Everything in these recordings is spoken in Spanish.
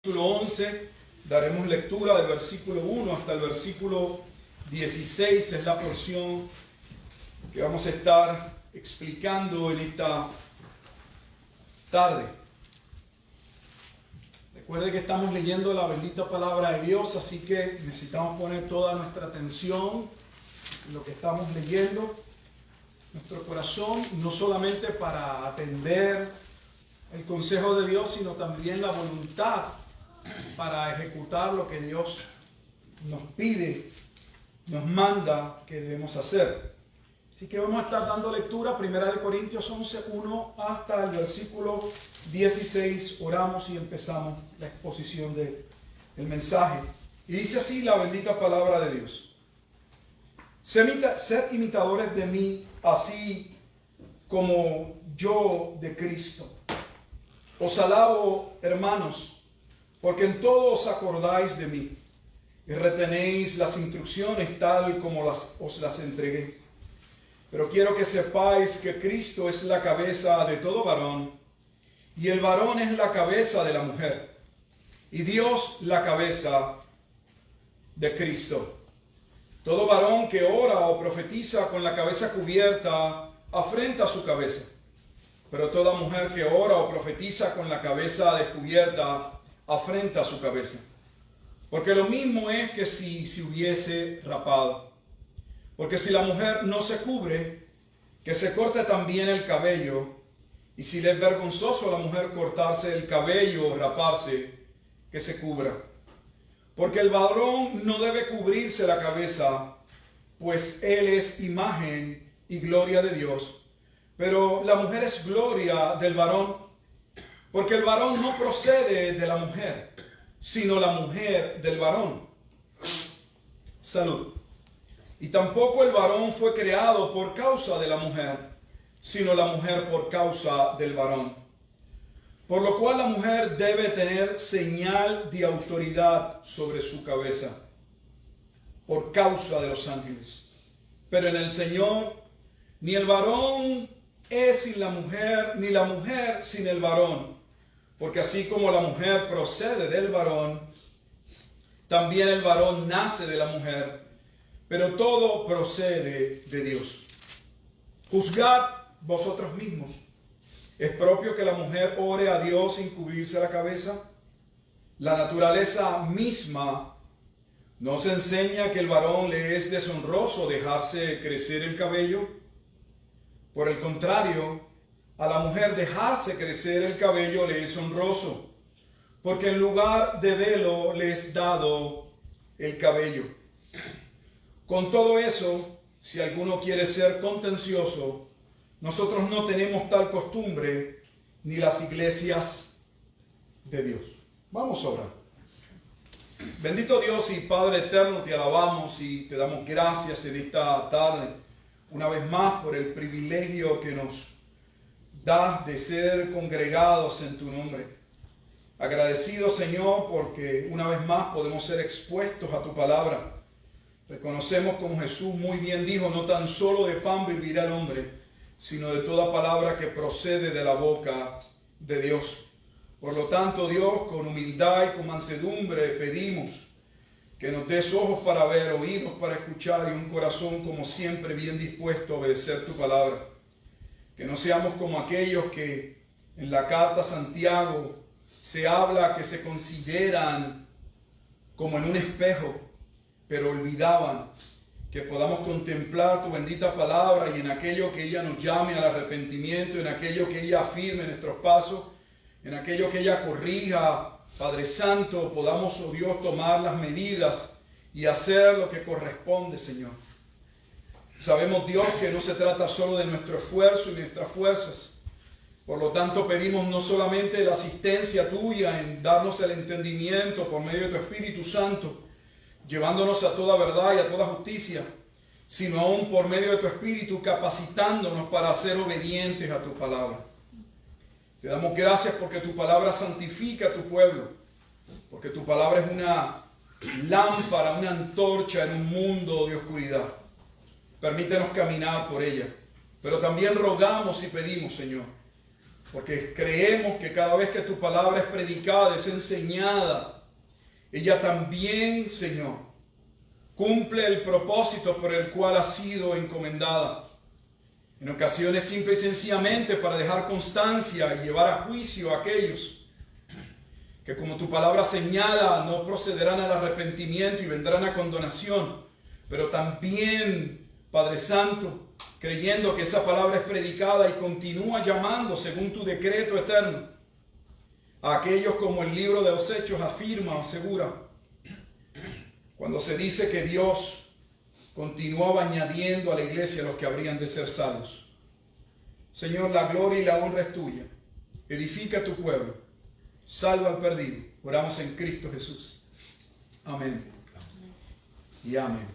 Capítulo 11, daremos lectura del versículo 1 hasta el versículo 16, es la porción que vamos a estar explicando en esta tarde. Recuerde que estamos leyendo la bendita palabra de Dios, así que necesitamos poner toda nuestra atención en lo que estamos leyendo, nuestro corazón, no solamente para atender el consejo de Dios, sino también la voluntad para ejecutar lo que Dios nos pide, nos manda que debemos hacer. Así que vamos a estar dando lectura, 1 Corintios 11, 1 hasta el versículo 16. Oramos y empezamos la exposición del mensaje. Y dice así la bendita palabra de Dios. Sed imitadores de mí, así como yo de Cristo. Os alabo, hermanos, porque en todo os acordáis de mí y retenéis las instrucciones tal como os las entregué. Pero quiero que sepáis que Cristo es la cabeza de todo varón, y el varón es la cabeza de la mujer, y Dios la cabeza de Cristo. Todo varón que ora o profetiza con la cabeza cubierta afrenta su cabeza, pero toda mujer que ora o profetiza con la cabeza descubierta afrenta su cabeza. Porque lo mismo es que si se hubiese rapado. Porque si la mujer no se cubre, que se corte también el cabello. Y si le es vergonzoso a la mujer cortarse el cabello o raparse, que se cubra. Porque el varón no debe cubrirse la cabeza, pues él es imagen y gloria de Dios. Pero la mujer es gloria del varón, porque el varón no procede de la mujer, sino la mujer del varón. Salud. Y tampoco el varón fue creado por causa de la mujer, sino la mujer por causa del varón. Por lo cual la mujer debe tener señal de autoridad sobre su cabeza, por causa de los ángeles. Pero en el Señor, ni el varón es sin la mujer, ni la mujer sin el varón. Porque así como la mujer procede del varón, también el varón nace de la mujer, pero todo procede de Dios. Juzgad vosotros mismos. ¿Es propio que la mujer ore a Dios sin cubrirse la cabeza? La naturaleza misma nos enseña que el varón le es deshonroso dejarse crecer el cabello. Por el contrario, a la mujer dejarse crecer el cabello le es honroso, porque en lugar de velo le es dado el cabello. Con todo eso, si alguno quiere ser contencioso, nosotros no tenemos tal costumbre, ni las iglesias de Dios. Vamos a orar. Bendito Dios y Padre eterno, te alabamos y te damos gracias en esta tarde, una vez más por el privilegio que nos das de ser congregados en tu nombre. Agradecido, Señor, porque una vez más podemos ser expuestos a tu palabra. Reconocemos, como Jesús muy bien dijo, no tan solo de pan vivirá el hombre, sino de toda palabra que procede de la boca de Dios. Por lo tanto, Dios, con humildad y con mansedumbre pedimos que nos des ojos para ver, oídos para escuchar y un corazón como siempre bien dispuesto a obedecer tu palabra. Que no seamos como aquellos que en la carta a Santiago se habla que se consideran como en un espejo, pero olvidaban. Que podamos contemplar tu bendita palabra y en aquello que ella nos llame al arrepentimiento, en aquello que ella afirme nuestros pasos, en aquello que ella corrija, Padre Santo, podamos, oh Dios, tomar las medidas y hacer lo que corresponde, Señor. Sabemos, Dios, que no se trata solo de nuestro esfuerzo y nuestras fuerzas. Por lo tanto, pedimos no solamente la asistencia tuya en darnos el entendimiento por medio de tu Espíritu Santo, llevándonos a toda verdad y a toda justicia, sino aún por medio de tu Espíritu capacitándonos para ser obedientes a tu palabra. Te damos gracias porque tu palabra santifica a tu pueblo, porque tu palabra es una lámpara, una antorcha en un mundo de oscuridad. Permítenos caminar por ella, pero también rogamos y pedimos, Señor, porque creemos que cada vez que tu palabra es predicada, es enseñada, ella también, Señor, cumple el propósito por el cual ha sido encomendada. En ocasiones simple y sencillamente para dejar constancia y llevar a juicio a aquellos que, como tu palabra señala, no procederán al arrepentimiento y vendrán a condenación, pero también, Padre Santo, creyendo que esa palabra es predicada y continúa llamando según tu decreto eterno a aquellos como el libro de los Hechos afirma o asegura, cuando se dice que Dios continuaba añadiendo a la iglesia los que habrían de ser salvos. Señor, la gloria y la honra es tuya. Edifica tu pueblo. Salva al perdido. Oramos en Cristo Jesús. Amén. Y amén.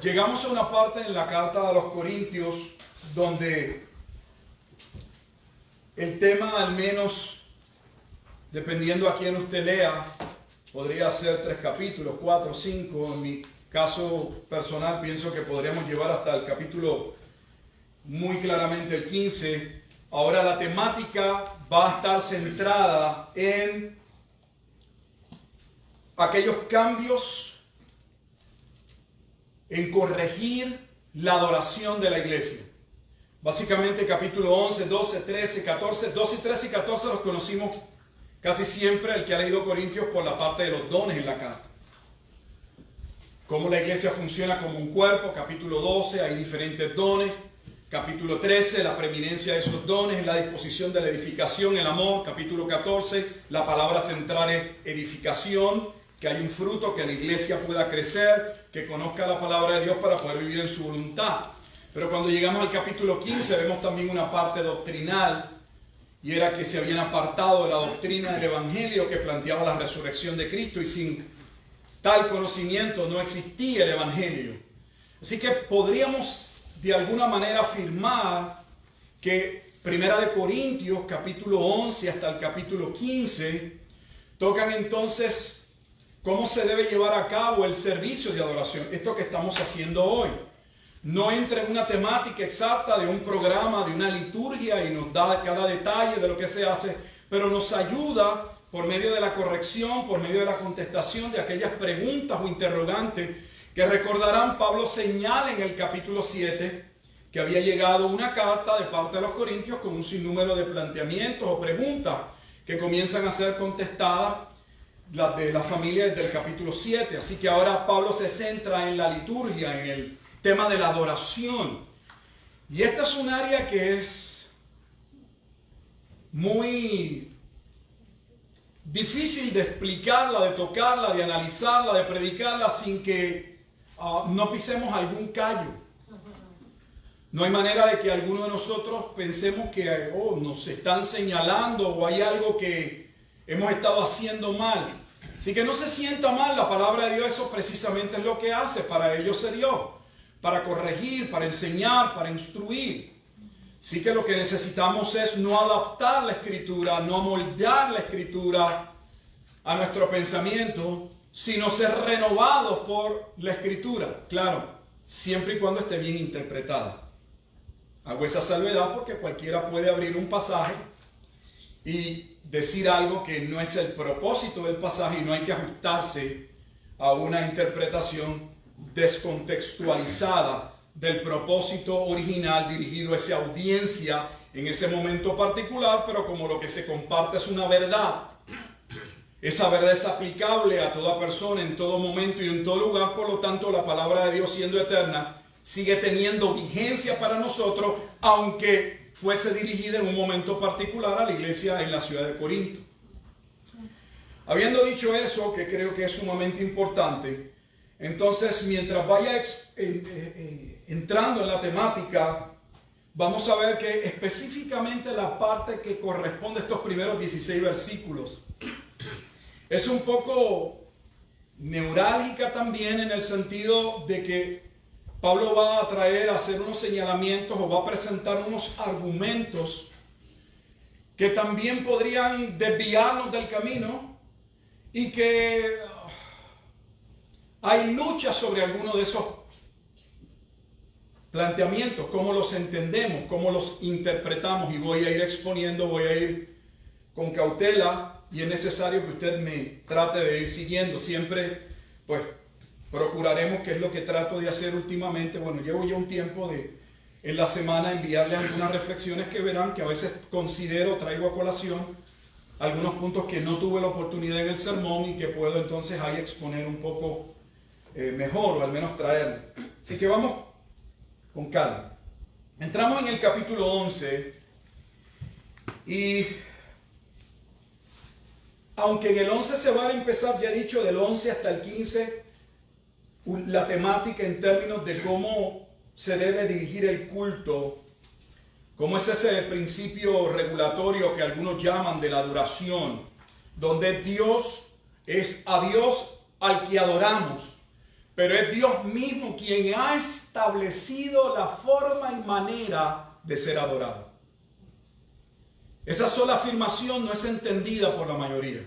Llegamos a una parte en la carta a los Corintios donde el tema, al menos dependiendo a quién usted lea, podría ser 3 capítulos, 4, 5. En mi caso personal pienso que podríamos llevar hasta el capítulo, muy claramente el 15. Ahora la temática va a estar centrada en aquellos cambios, en corregir la adoración de la iglesia. Básicamente capítulo 11, 12, 13, 14, 12, 13 y 14 los conocimos casi siempre, el que ha leído Corintios, por la parte de los dones en la carta. Cómo la iglesia funciona como un cuerpo. Capítulo 12, hay diferentes dones. Capítulo 13, la preeminencia de esos dones, la disposición de la edificación, el amor. Capítulo 14, la palabra central es edificación, que hay un fruto, que la iglesia pueda crecer, que conozca la palabra de Dios para poder vivir en su voluntad. Pero cuando llegamos al capítulo 15 vemos también una parte doctrinal, y era que se habían apartado de la doctrina del Evangelio que planteaba la resurrección de Cristo, y sin tal conocimiento no existía el Evangelio. Así que podríamos de alguna manera afirmar que Primera de Corintios, capítulo 11 hasta el capítulo 15, tocan entonces cómo se debe llevar a cabo el servicio de adoración, esto que estamos haciendo hoy. No entra en una temática exacta de un programa, de una liturgia, y nos da cada detalle de lo que se hace, pero nos ayuda por medio de la corrección, por medio de la contestación de aquellas preguntas o interrogantes que, recordarán, Pablo señala en el capítulo 7 que había llegado una carta de parte de los corintios con un sinnúmero de planteamientos o preguntas que comienzan a ser contestadas, las de la familia, desde el capítulo 7. Así que ahora Pablo se centra en la liturgia, en el tema de la adoración. Y esta es un área que es muy difícil de explicarla, de tocarla, de analizarla, de predicarla sin que no pisemos algún callo. No hay manera de que alguno de nosotros pensemos que nos están señalando o hay algo que hemos estado haciendo mal. Así que no se sienta mal, la palabra de Dios eso precisamente es lo que hace. Para ello se dio, para corregir, para enseñar, para instruir. Así que lo que necesitamos es no adaptar la Escritura, no moldear la Escritura a nuestro pensamiento, sino ser renovados por la Escritura. Claro, siempre y cuando esté bien interpretada. Hago esa salvedad porque cualquiera puede abrir un pasaje y decir algo que no es el propósito del pasaje, y no hay que ajustarse a una interpretación descontextualizada del propósito original dirigido a esa audiencia en ese momento particular. Pero como lo que se comparte es una verdad, esa verdad es aplicable a toda persona en todo momento y en todo lugar. Por lo tanto, la palabra de Dios, siendo eterna, sigue teniendo vigencia para nosotros, aunque fuese dirigida en un momento particular a la iglesia en la ciudad de Corinto. Habiendo dicho eso, que creo que es sumamente importante, entonces mientras vaya entrando en la temática, vamos a ver que específicamente la parte que corresponde a estos primeros 16 versículos es un poco neurálgica también, en el sentido de que Pablo va a traer a hacer unos señalamientos o va a presentar unos argumentos que también podrían desviarnos del camino, y que hay lucha sobre alguno de esos planteamientos, cómo los entendemos, cómo los interpretamos, y voy a ir exponiendo, voy a ir con cautela, y es necesario que usted me trate de ir siguiendo. Siempre, pues, procuraremos, que es lo que trato de hacer últimamente. Bueno, llevo ya un tiempo en la semana enviarles algunas reflexiones que verán que a veces considero, traigo a colación algunos puntos que no tuve la oportunidad en el sermón y que puedo entonces ahí exponer un poco mejor, o al menos traer. Así que vamos con calma. Entramos en el capítulo 11 y aunque en el 11 se va a empezar, ya he dicho, del 11 hasta el 15, la temática en términos de cómo se debe dirigir el culto, cómo es ese principio regulatorio que algunos llaman de la adoración, donde Dios es a Dios al que adoramos, pero es Dios mismo quien ha establecido la forma y manera de ser adorado. Esa sola afirmación no es entendida por la mayoría.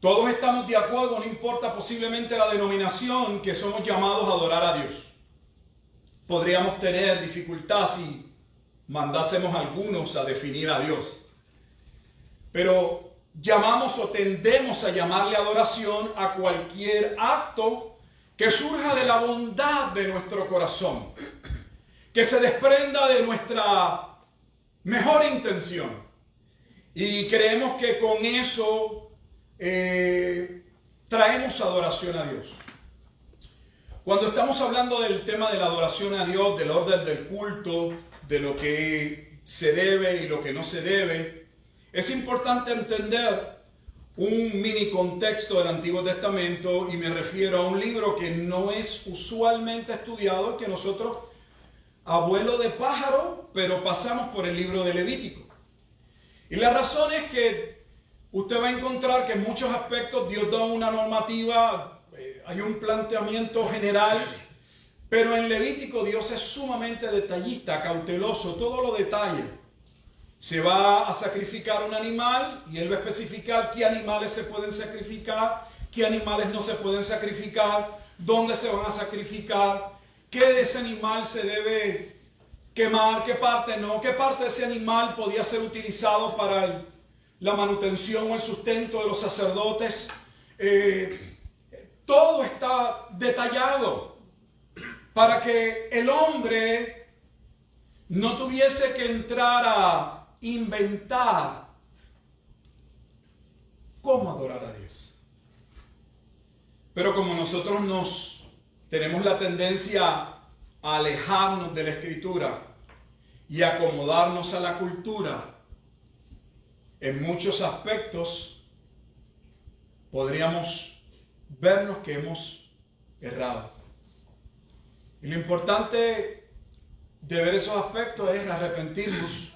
Todos estamos de acuerdo, no importa posiblemente la denominación, que somos llamados a adorar a Dios. Podríamos tener dificultad si mandásemos a algunos a definir a Dios. Pero llamamos o tendemos a llamarle adoración a cualquier acto que surja de la bondad de nuestro corazón, que se desprenda de nuestra mejor intención. Y creemos que con eso traemos adoración a Dios. Cuando estamos hablando del tema de la adoración a Dios, del orden del culto, de lo que se debe y lo que no se debe, es importante entender un mini contexto del Antiguo Testamento, y me refiero a un libro que no es usualmente estudiado, que nosotros, abuelo de pájaro, pero pasamos por el libro de Levítico. Y la razón es que usted va a encontrar que en muchos aspectos Dios da una normativa, hay un planteamiento general, pero en Levítico Dios es sumamente detallista, cauteloso, todo lo detalla. Se va a sacrificar un animal y Él va a especificar qué animales se pueden sacrificar, qué animales no se pueden sacrificar, dónde se van a sacrificar, qué de ese animal se debe quemar, qué parte no, qué parte de ese animal podía ser utilizado para la manutención o el sustento de los sacerdotes. Todo está detallado para que el hombre no tuviese que entrar a inventar cómo adorar a Dios. Pero como nosotros tenemos la tendencia a alejarnos de la Escritura y acomodarnos a la cultura, en muchos aspectos podríamos vernos que hemos errado. Y lo importante de ver esos aspectos es arrepentirnos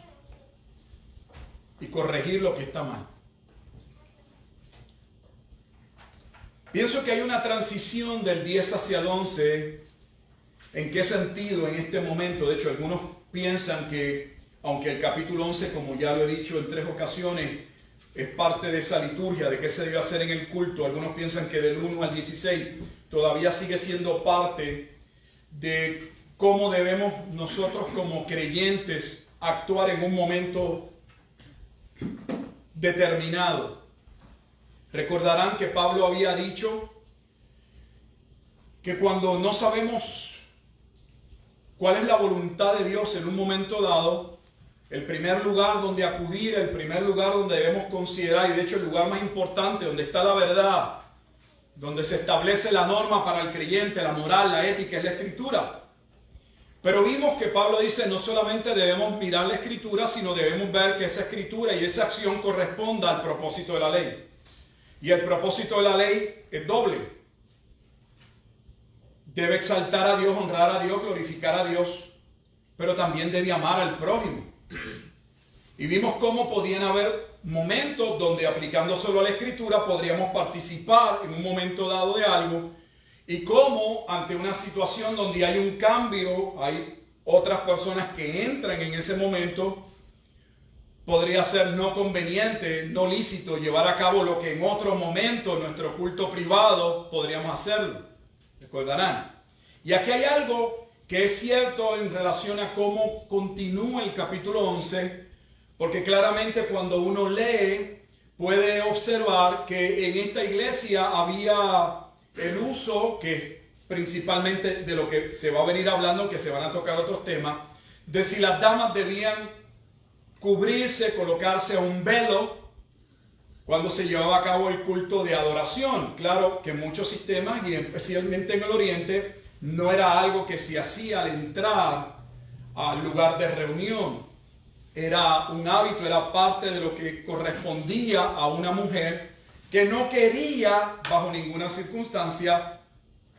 y corregir lo que está mal. Pienso que hay una transición del 10 hacia el 11. ¿En qué sentido en este momento? De hecho, algunos piensan que, aunque el capítulo 11, como ya lo he dicho en 3 ocasiones, es parte de esa liturgia, de qué se debe hacer en el culto, algunos piensan que del 1 al 16 todavía sigue siendo parte de cómo debemos nosotros como creyentes actuar en un momento determinado. Recordarán que Pablo había dicho que cuando no sabemos cuál es la voluntad de Dios en un momento dado, el primer lugar donde acudir, el primer lugar donde debemos considerar, y de hecho el lugar más importante, donde está la verdad, donde se establece la norma para el creyente, la moral, la ética, es la Escritura. Pero vimos que Pablo dice, no solamente debemos mirar la Escritura, sino debemos ver que esa Escritura y esa acción corresponda al propósito de la ley. Y el propósito de la ley es doble. Debe exaltar a Dios, honrar a Dios, glorificar a Dios, pero también debe amar al prójimo. Y vimos cómo podían haber momentos donde, aplicando solo a la Escritura, podríamos participar en un momento dado de algo, y cómo ante una situación donde hay un cambio, hay otras personas que entran en ese momento, podría ser no conveniente, no lícito llevar a cabo lo que en otro momento, en nuestro culto privado, podríamos hacerlo. ¿Recordarán? Y aquí hay algo que es cierto en relación a cómo continúa el capítulo 11, porque claramente cuando uno lee puede observar que en esta iglesia había el uso, que principalmente de lo que se va a venir hablando, que se van a tocar otros temas, de si las damas debían cubrirse, colocarse un velo cuando se llevaba a cabo el culto de adoración. Claro que en muchos sistemas, y especialmente en el Oriente, no era algo que se hacía al entrar al lugar de reunión. Era un hábito, era parte de lo que correspondía a una mujer que no quería, bajo ninguna circunstancia,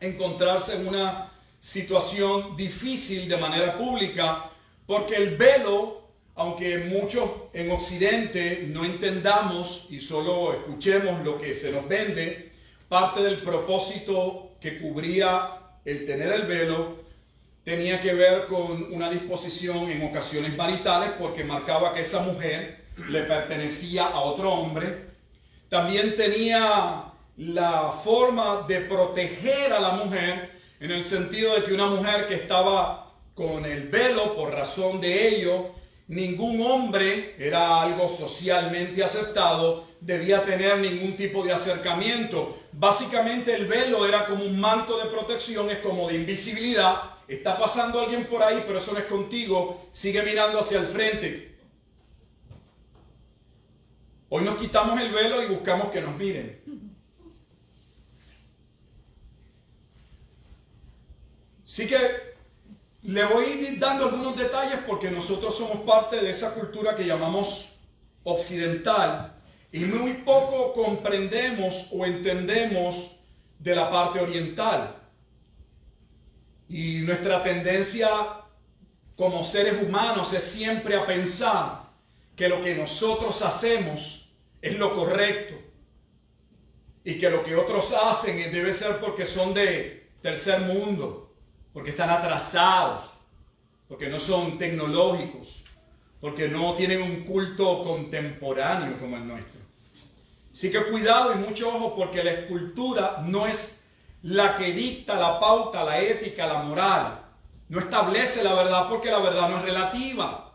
encontrarse en una situación difícil de manera pública, porque el velo, aunque muchos en Occidente no entendamos y solo escuchemos lo que se nos vende, parte del propósito que cubría el tener el velo tenía que ver con una disposición en ocasiones maritales, porque marcaba que esa mujer le pertenecía a otro hombre. También tenía la forma de proteger a la mujer, en el sentido de que una mujer que estaba con el velo, por razón de ello, ningún hombre, era algo socialmente aceptado, debía tener ningún tipo de acercamiento. Básicamente el velo era como un manto de protección, es como de invisibilidad. Está pasando alguien por ahí, pero eso no es contigo, sigue mirando hacia el frente. Hoy nos quitamos el velo y buscamos que nos miren. Así que le voy a ir dando algunos detalles porque nosotros somos parte de esa cultura que llamamos occidental y muy poco comprendemos o entendemos de la parte oriental. Y nuestra tendencia como seres humanos es siempre a pensar que lo que nosotros hacemos es lo correcto y que lo que otros hacen debe ser porque son de tercer mundo, porque están atrasados, porque no son tecnológicos, porque no tienen un culto contemporáneo como el nuestro. Así que cuidado y mucho ojo, porque la escultura no es la que dicta la pauta, la ética, la moral. No establece la verdad porque la verdad no es relativa.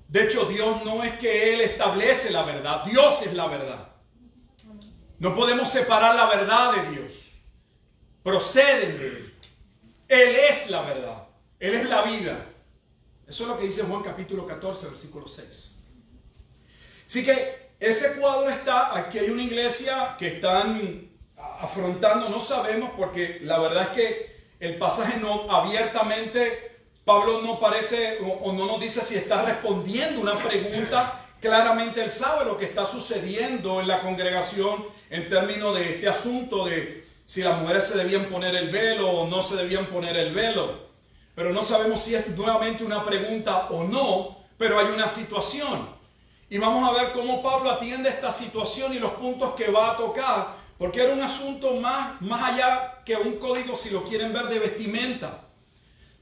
De hecho, Dios no es que Él establece la verdad, Dios es la verdad. No podemos separar la verdad de Dios. Proceden de Él. Él es la verdad. Él es la vida. Eso es lo que dice Juan capítulo 14, versículo 6. Así que ese cuadro está, aquí hay una iglesia que están afrontando, no sabemos, porque la verdad es que el pasaje no abiertamente, Pablo no parece o no nos dice si está respondiendo una pregunta. Claramente él sabe lo que está sucediendo en la congregación en términos de este asunto de si las mujeres se debían poner el velo o no se debían poner el velo. Pero no sabemos si es nuevamente una pregunta o no, pero hay una situación. Y vamos a ver cómo Pablo atiende esta situación y los puntos que va a tocar, porque era un asunto más allá que un código, si lo quieren ver, de vestimenta.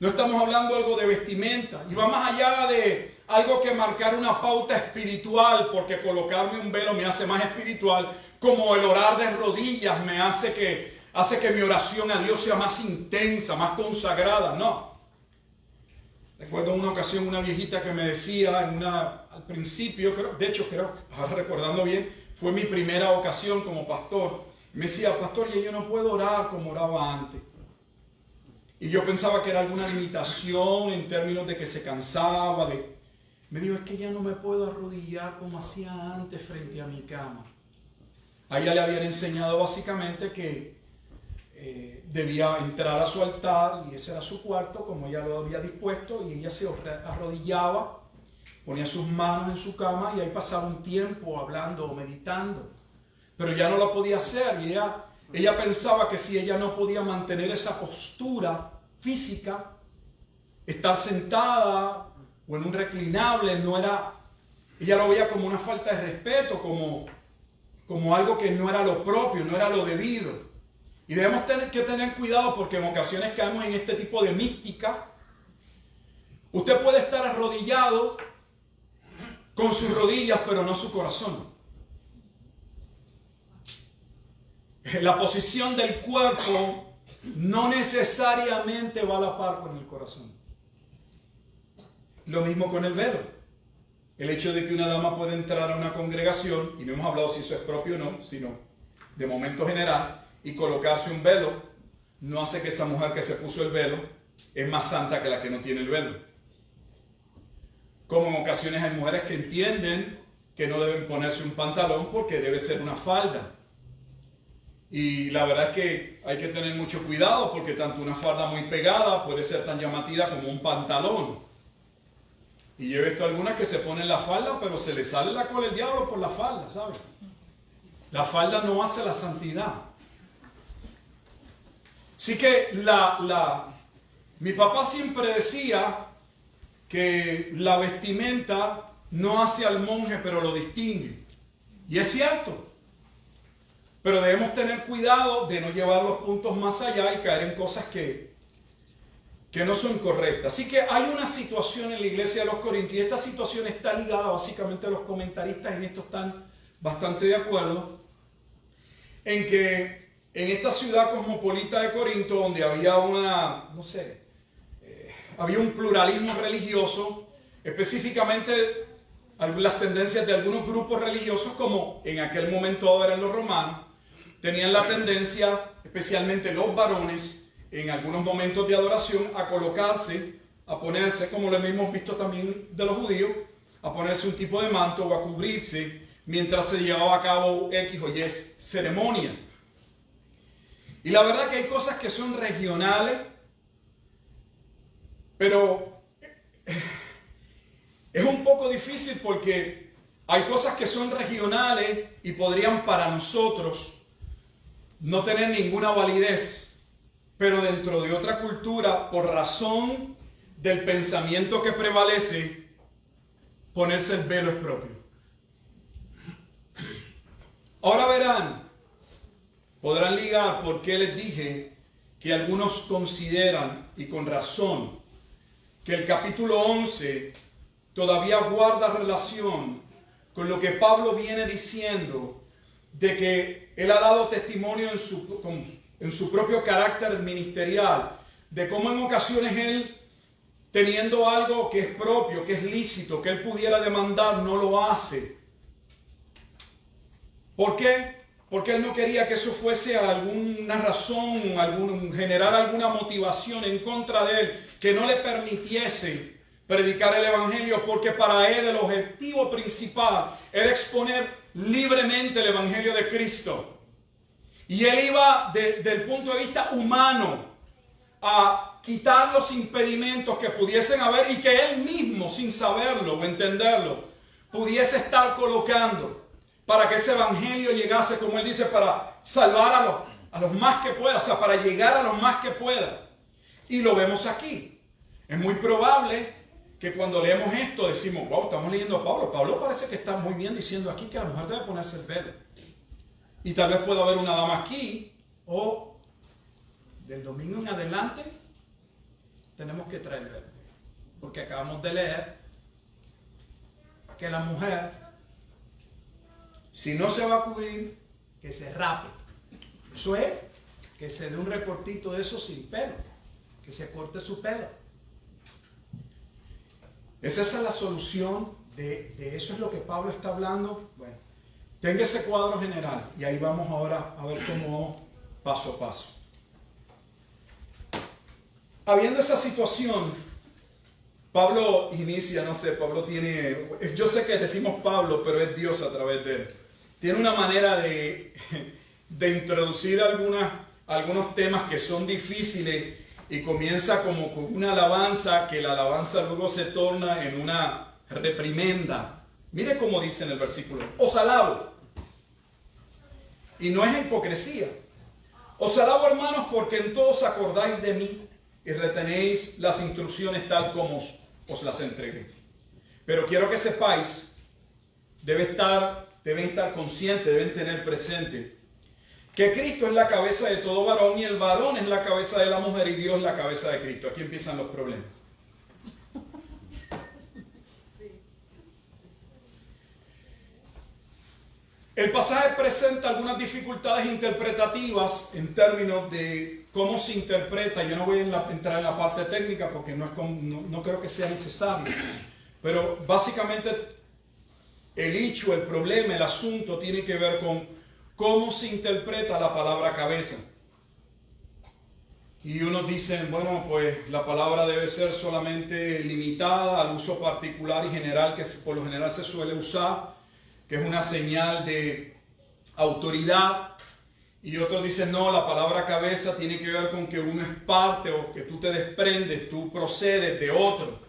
No estamos hablando de algo de vestimenta, y va más allá de algo que marcar una pauta espiritual, porque colocarme un velo me hace más espiritual, como el orar de rodillas me hace que mi oración a Dios sea más intensa, más consagrada. No. Recuerdo una ocasión una viejita que me decía al principio, creo, ahora recordando bien, fue mi primera ocasión como pastor. Me decía, pastor, yo no puedo orar como oraba antes. Y yo pensaba que era alguna limitación en términos de que se cansaba. Me dijo, es que ya no me puedo arrodillar como hacía antes frente a mi cama. A ella le habían enseñado básicamente que debía entrar a su altar y ese era su cuarto como ella lo había dispuesto, y ella se arrodillaba, ponía sus manos en su cama y ahí pasaba un tiempo hablando o meditando, pero ya no lo podía hacer. Y ella pensaba que si ella no podía mantener esa postura física, estar sentada o en un reclinable, ella lo veía como una falta de respeto, como algo que no era lo propio, no era lo debido. Y debemos que tener cuidado, porque en ocasiones caemos en este tipo de mística. Usted puede estar arrodillado con sus rodillas, pero no su corazón. La posición del cuerpo no necesariamente va a la par con el corazón. Lo mismo con el velo. El hecho de que una dama puede entrar a una congregación, y no hemos hablado si eso es propio o no, sino de momento general, y colocarse un velo, no hace que esa mujer que se puso el velo es más santa que la que no tiene el velo. Como en ocasiones hay mujeres que entienden que no deben ponerse un pantalón porque debe ser una falda. Y la verdad es que hay que tener mucho cuidado porque tanto una falda muy pegada puede ser tan llamativa como un pantalón. Y yo he visto algunas que se ponen la falda, pero se les sale la cola del diablo por la falda, ¿sabes? La falda no hace la santidad. Así que mi papá siempre decía que la vestimenta no hace al monje, pero lo distingue. Y es cierto. Pero debemos tener cuidado de no llevar los puntos más allá y caer en cosas que no son correctas. Así que hay una situación en la iglesia de los Corintios, y esta situación está ligada básicamente a los comentaristas, en esto están bastante de acuerdo, en que en esta ciudad cosmopolita de Corinto, donde había había un pluralismo religioso, específicamente las tendencias de algunos grupos religiosos, como en aquel momento eran los romanos, tenían la tendencia, especialmente los varones, en algunos momentos de adoración, a colocarse, a ponerse, como lo hemos visto también de los judíos, a ponerse un tipo de manto o a cubrirse mientras se llevaba a cabo X o Y ceremonia. Y la verdad que hay cosas que son regionales, pero es un poco difícil porque hay cosas que son regionales y podrían para nosotros no tener ninguna validez, pero dentro de otra cultura, por razón del pensamiento que prevalece, ponerse el velo es propio. Ahora verán, podrán ligar por qué les dije que algunos consideran, y con razón, que el capítulo 11 todavía guarda relación con lo que Pablo viene diciendo de que él ha dado testimonio en su propio carácter ministerial, de cómo en ocasiones él, teniendo algo que es propio, que es lícito, que él pudiera demandar, no lo hace. ¿Por qué? Porque él no quería que eso fuese alguna razón, generar alguna motivación en contra de él, que no le permitiese predicar el evangelio, porque para él el objetivo principal era exponer libremente el evangelio de Cristo. Y él iba desde el punto de vista humano a quitar los impedimentos que pudiesen haber y que él mismo, sin saberlo o entenderlo, pudiese estar colocando para que ese evangelio llegase, como él dice, para salvar a los más que pueda, o sea, para llegar a los más que pueda. Y lo vemos aquí. Es muy probable que cuando leemos esto decimos, wow, estamos leyendo a Pablo. Pablo parece que está muy bien diciendo aquí que la mujer debe ponerse el velo. Y tal vez pueda haber una dama aquí, o del domingo en adelante tenemos que traer el velo. Porque acabamos de leer que la mujer, si no se va a cubrir, que se rape. Eso es, que se dé un recortito de eso sin pelo, que se corte su pelo. Esa es la solución, de eso es lo que Pablo está hablando. Bueno, tenga ese cuadro general y ahí vamos ahora a ver cómo vamos paso a paso. Habiendo esa situación, Pablo inicia, Pablo tiene, yo sé que decimos Pablo, pero es Dios a través de él. Tiene una manera de introducir algunos temas que son difíciles y comienza como con una alabanza, que la alabanza luego se torna en una reprimenda. Mire cómo dice en el versículo: os alabo. Y no es hipocresía. Os alabo, hermanos, porque en todos acordáis de mí y retenéis las instrucciones tal como os las entregué. Pero quiero que sepáis, deben estar conscientes, deben tener presente que Cristo es la cabeza de todo varón y el varón es la cabeza de la mujer y Dios la cabeza de Cristo. Aquí empiezan los problemas. El pasaje presenta algunas dificultades interpretativas en términos de cómo se interpreta. Yo no voy a entrar en la parte técnica porque no creo que sea necesario. Pero básicamente el hecho, el problema, el asunto tiene que ver con cómo se interpreta la palabra cabeza. Y unos dicen, bueno, pues la palabra debe ser solamente limitada al uso particular y general que por lo general se suele usar, que es una señal de autoridad. Y otros dicen, no, la palabra cabeza tiene que ver con que uno es parte o que tú te desprendes, tú procedes de otro.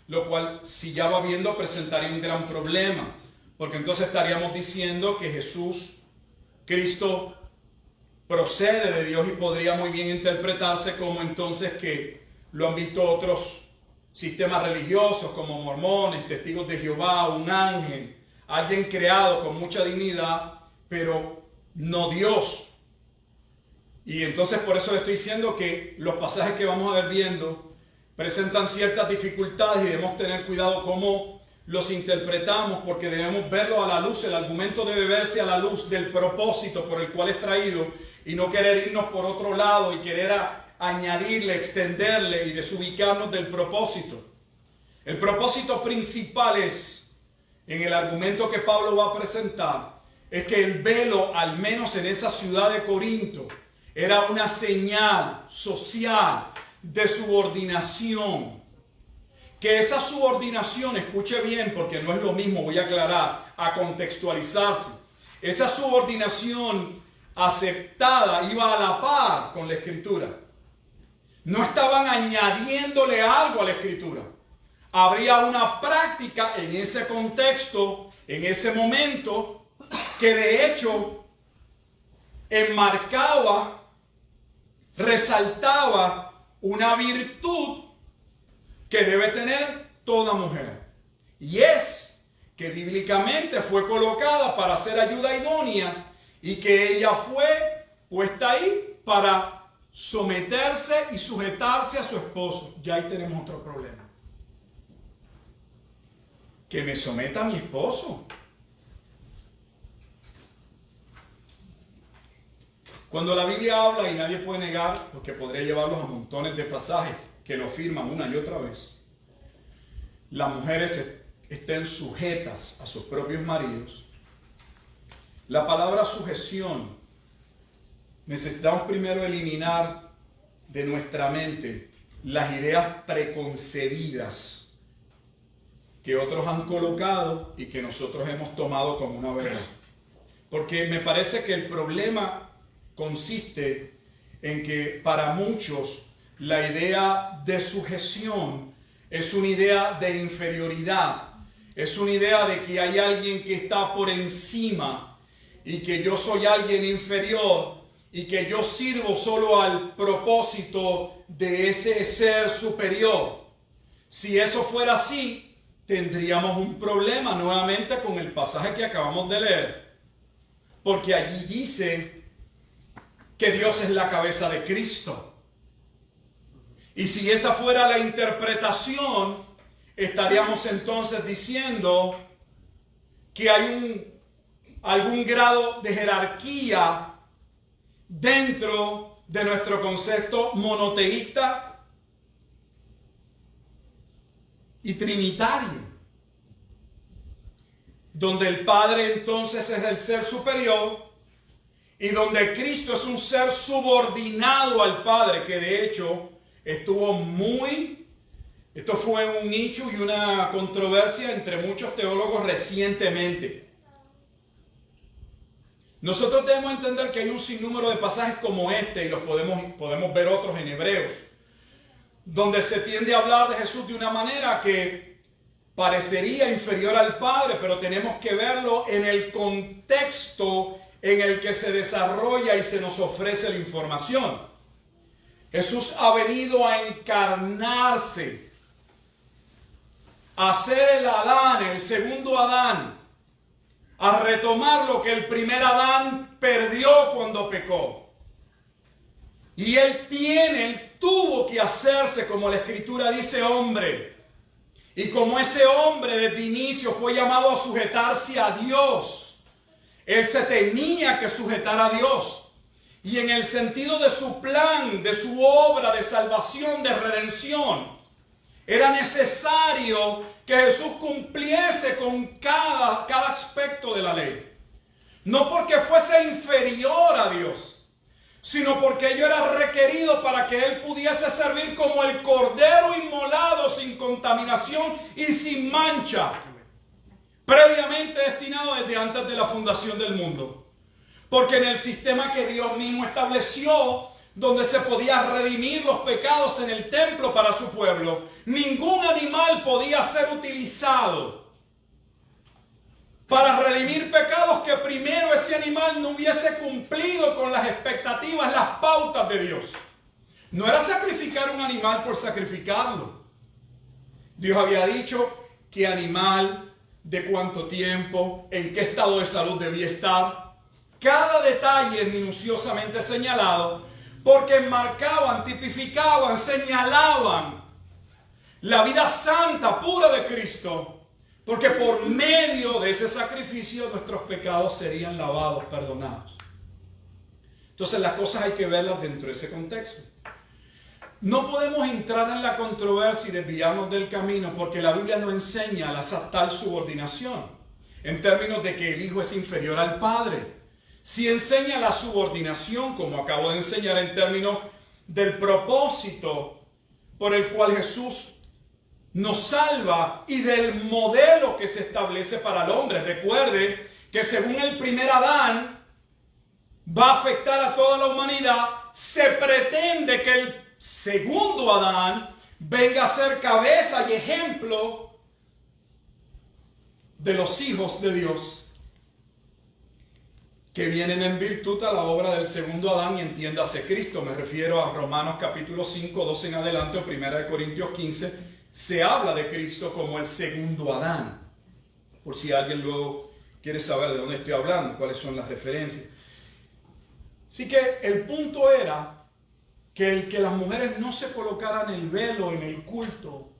Lo cual, si ya va viendo, presentaría un gran problema. Porque entonces estaríamos diciendo que Jesús, Cristo, procede de Dios y podría muy bien interpretarse como entonces que lo han visto otros sistemas religiosos como mormones, testigos de Jehová, un ángel, alguien creado con mucha dignidad, pero no Dios. Y entonces por eso le estoy diciendo que los pasajes que vamos a ver viendo presentan ciertas dificultades y debemos tener cuidado cómo los interpretamos, porque debemos verlo a la luz. El argumento debe verse a la luz del propósito por el cual es traído y no querer irnos por otro lado y querer añadirle, extenderle y desubicarnos del propósito. El propósito principal es, en el argumento que Pablo va a presentar, es que el velo, al menos en esa ciudad de Corinto, era una señal social de subordinación. Que esa subordinación, escuche bien porque no es lo mismo, voy a aclarar, a contextualizarse. Esa subordinación aceptada iba a la par con la Escritura. No estaban añadiéndole algo a la Escritura. Habría una práctica en ese contexto, en ese momento, que de hecho enmarcaba, resaltaba una virtud que debe tener toda mujer. Y es que bíblicamente fue colocada para ser ayuda idónea y que ella fue puesta ahí para someterse y sujetarse a su esposo. Ya ahí tenemos otro problema. Que me someta a mi esposo. Cuando la Biblia habla, y nadie puede negar, porque podría llevarlos a montones de pasajes que lo afirman una y otra vez, las mujeres estén sujetas a sus propios maridos. La palabra sujeción, necesitamos primero eliminar de nuestra mente las ideas preconcebidas que otros han colocado y que nosotros hemos tomado como una verdad. Porque me parece que el problema consiste en que para muchos la idea de sujeción es una idea de inferioridad, es una idea de que hay alguien que está por encima y que yo soy alguien inferior y que yo sirvo solo al propósito de ese ser superior. Si eso fuera así, tendríamos un problema nuevamente con el pasaje que acabamos de leer, porque allí dice que Dios es la cabeza de Cristo. Y si esa fuera la interpretación, estaríamos entonces diciendo que hay algún grado de jerarquía dentro de nuestro concepto monoteísta y trinitario, donde el Padre entonces es el ser superior y donde Cristo es un ser subordinado al Padre, que de hecho esto fue un nicho y una controversia entre muchos teólogos recientemente. Nosotros debemos entender que hay un sinnúmero de pasajes como este, y los podemos ver otros en Hebreos, donde se tiende a hablar de Jesús de una manera que parecería inferior al Padre, pero tenemos que verlo en el contexto en el que se desarrolla y se nos ofrece la información. Jesús ha venido a encarnarse, a ser el Adán, el segundo Adán, a retomar lo que el primer Adán perdió cuando pecó. Y él tuvo que hacerse, como la Escritura dice, hombre. Y como ese hombre desde inicio fue llamado a sujetarse a Dios, Él se tenía que sujetar a Dios. Y en el sentido de su plan, de su obra de salvación, de redención, era necesario que Jesús cumpliese con cada aspecto de la ley. No porque fuese inferior a Dios, sino porque ello era requerido para que Él pudiese servir como el cordero inmolado sin contaminación y sin mancha, previamente destinado desde antes de la fundación del mundo. Porque en el sistema que Dios mismo estableció, donde se podía redimir los pecados en el templo para su pueblo, ningún animal podía ser utilizado para redimir pecados que primero ese animal no hubiese cumplido con las expectativas, las pautas de Dios. No era sacrificar un animal por sacrificarlo. Dios había dicho qué animal, de cuánto tiempo, en qué estado de salud debía estar. Cada detalle minuciosamente señalado, porque marcaban, tipificaban, señalaban la vida santa, pura de Cristo. Porque por medio de ese sacrificio nuestros pecados serían lavados, perdonados. Entonces las cosas hay que verlas dentro de ese contexto. No podemos entrar en la controversia y desviarnos del camino porque la Biblia no enseña la tal subordinación en términos de que el Hijo es inferior al Padre. Sí enseña la subordinación, como acabo de enseñar, en términos del propósito por el cual Jesús nos salva y del modelo que se establece para el hombre. Recuerde que según el primer Adán va a afectar a toda la humanidad, se pretende que el segundo Adán venga a ser cabeza y ejemplo de los hijos de Dios que vienen en virtud a la obra del segundo Adán, y entiéndase Cristo. Me refiero a Romanos capítulo 5, 12 en adelante, o 1 Corintios 15, se habla de Cristo como el segundo Adán. Por si alguien luego quiere saber de dónde estoy hablando, cuáles son las referencias. Así que el punto era que el que las mujeres no se colocaran el velo en el culto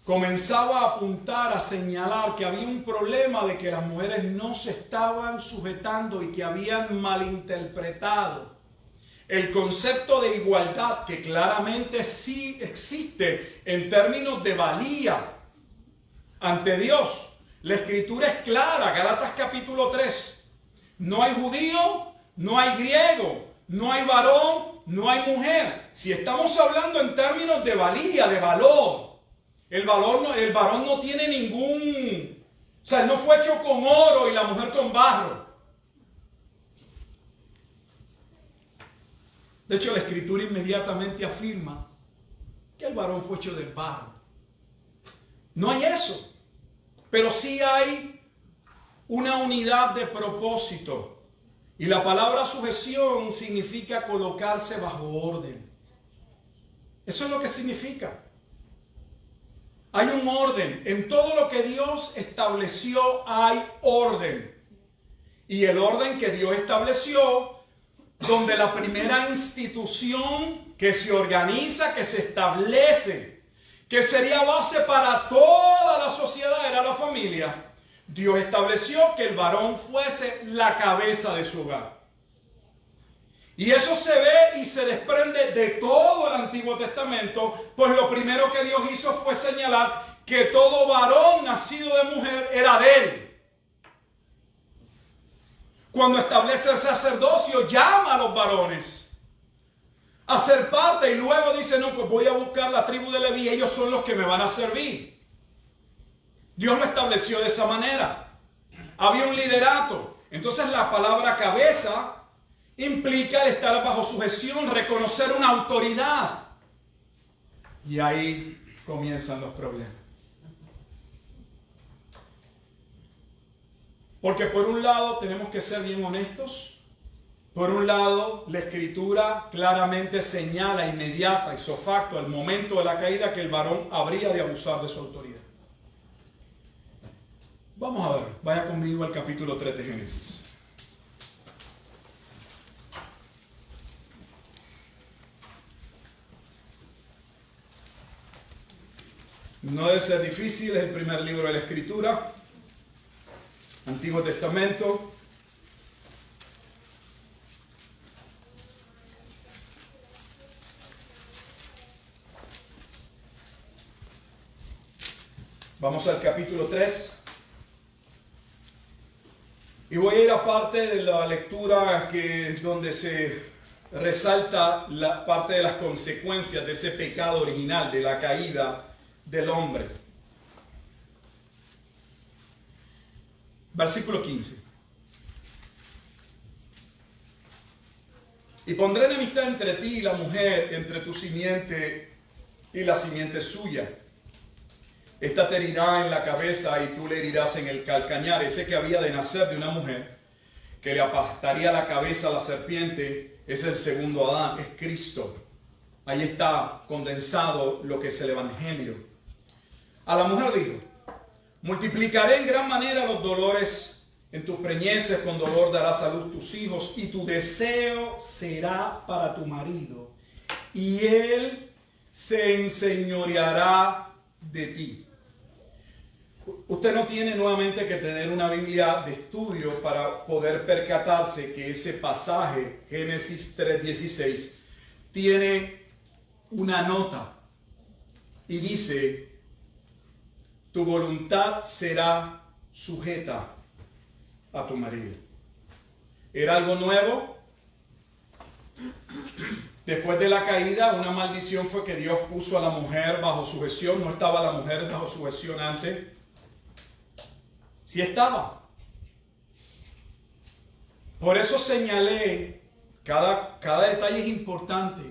comenzaba a apuntar, a señalar que había un problema de que las mujeres no se estaban sujetando y que habían malinterpretado el concepto de igualdad, que claramente sí existe en términos de valía ante Dios. La Escritura es clara, Gálatas capítulo 3. No hay judío, no hay griego, no hay varón, no hay mujer. Si estamos hablando en términos de valía, de valor, el varón no tiene ningún... O sea, él no fue hecho con oro y la mujer con barro. De hecho, la Escritura inmediatamente afirma que el varón fue hecho de barro. No hay eso. Pero sí hay una unidad de propósito. Y la palabra sujeción significa colocarse bajo orden. Eso es lo que significa. Hay un orden. En todo lo que Dios estableció hay orden. Y el orden que Dios estableció, donde la primera institución que se organiza, que se establece, que sería base para toda la sociedad, era la familia. Dios estableció que el varón fuese la cabeza de su hogar. Y eso se ve y se desprende de todo el Antiguo Testamento, pues lo primero que Dios hizo fue señalar que todo varón nacido de mujer era de él. Cuando establece el sacerdocio, llama a los varones a ser parte y luego dice, no, pues voy a buscar la tribu de Leví, ellos son los que me van a servir. Dios lo estableció de esa manera. Había un liderato. Entonces la palabra cabeza implica el estar bajo sujeción, reconocer una autoridad. Y ahí comienzan los problemas. Porque por un lado tenemos que ser bien honestos. Por un lado, la Escritura claramente señala inmediata, ipso facto, al momento de la caída, que el varón habría de abusar de su autoridad. Vamos a ver, vaya conmigo al capítulo 3 de Génesis. No debe ser difícil, es el primer libro de la Escritura, Antiguo Testamento. Vamos al capítulo 3. Y voy a ir a parte de la lectura donde se resalta la parte de las consecuencias de ese pecado original, de la caída del hombre. Versículo 15. Y pondré enemistad entre ti y la mujer, entre tu simiente y la simiente suya. Esta te herirá en la cabeza y tú le herirás en el calcañar. Ese que había de nacer de una mujer, que le aplastaría la cabeza a la serpiente, es el segundo Adán, es Cristo. Ahí está condensado lo que es el Evangelio. A la mujer dijo: multiplicaré en gran manera los dolores en tus preñeces, con dolor darás a luz tus hijos, y tu deseo será para tu marido, y él se enseñoreará de ti. Usted no tiene nuevamente que tener una Biblia de estudio para poder percatarse que ese pasaje, Génesis 3:16, tiene una nota y dice: tu voluntad será sujeta a tu marido. ¿Era algo nuevo? Después de la caída, una maldición fue que Dios puso a la mujer bajo sujeción. ¿No estaba la mujer bajo sujeción antes? Sí estaba. Por eso señalé, cada detalle es importante,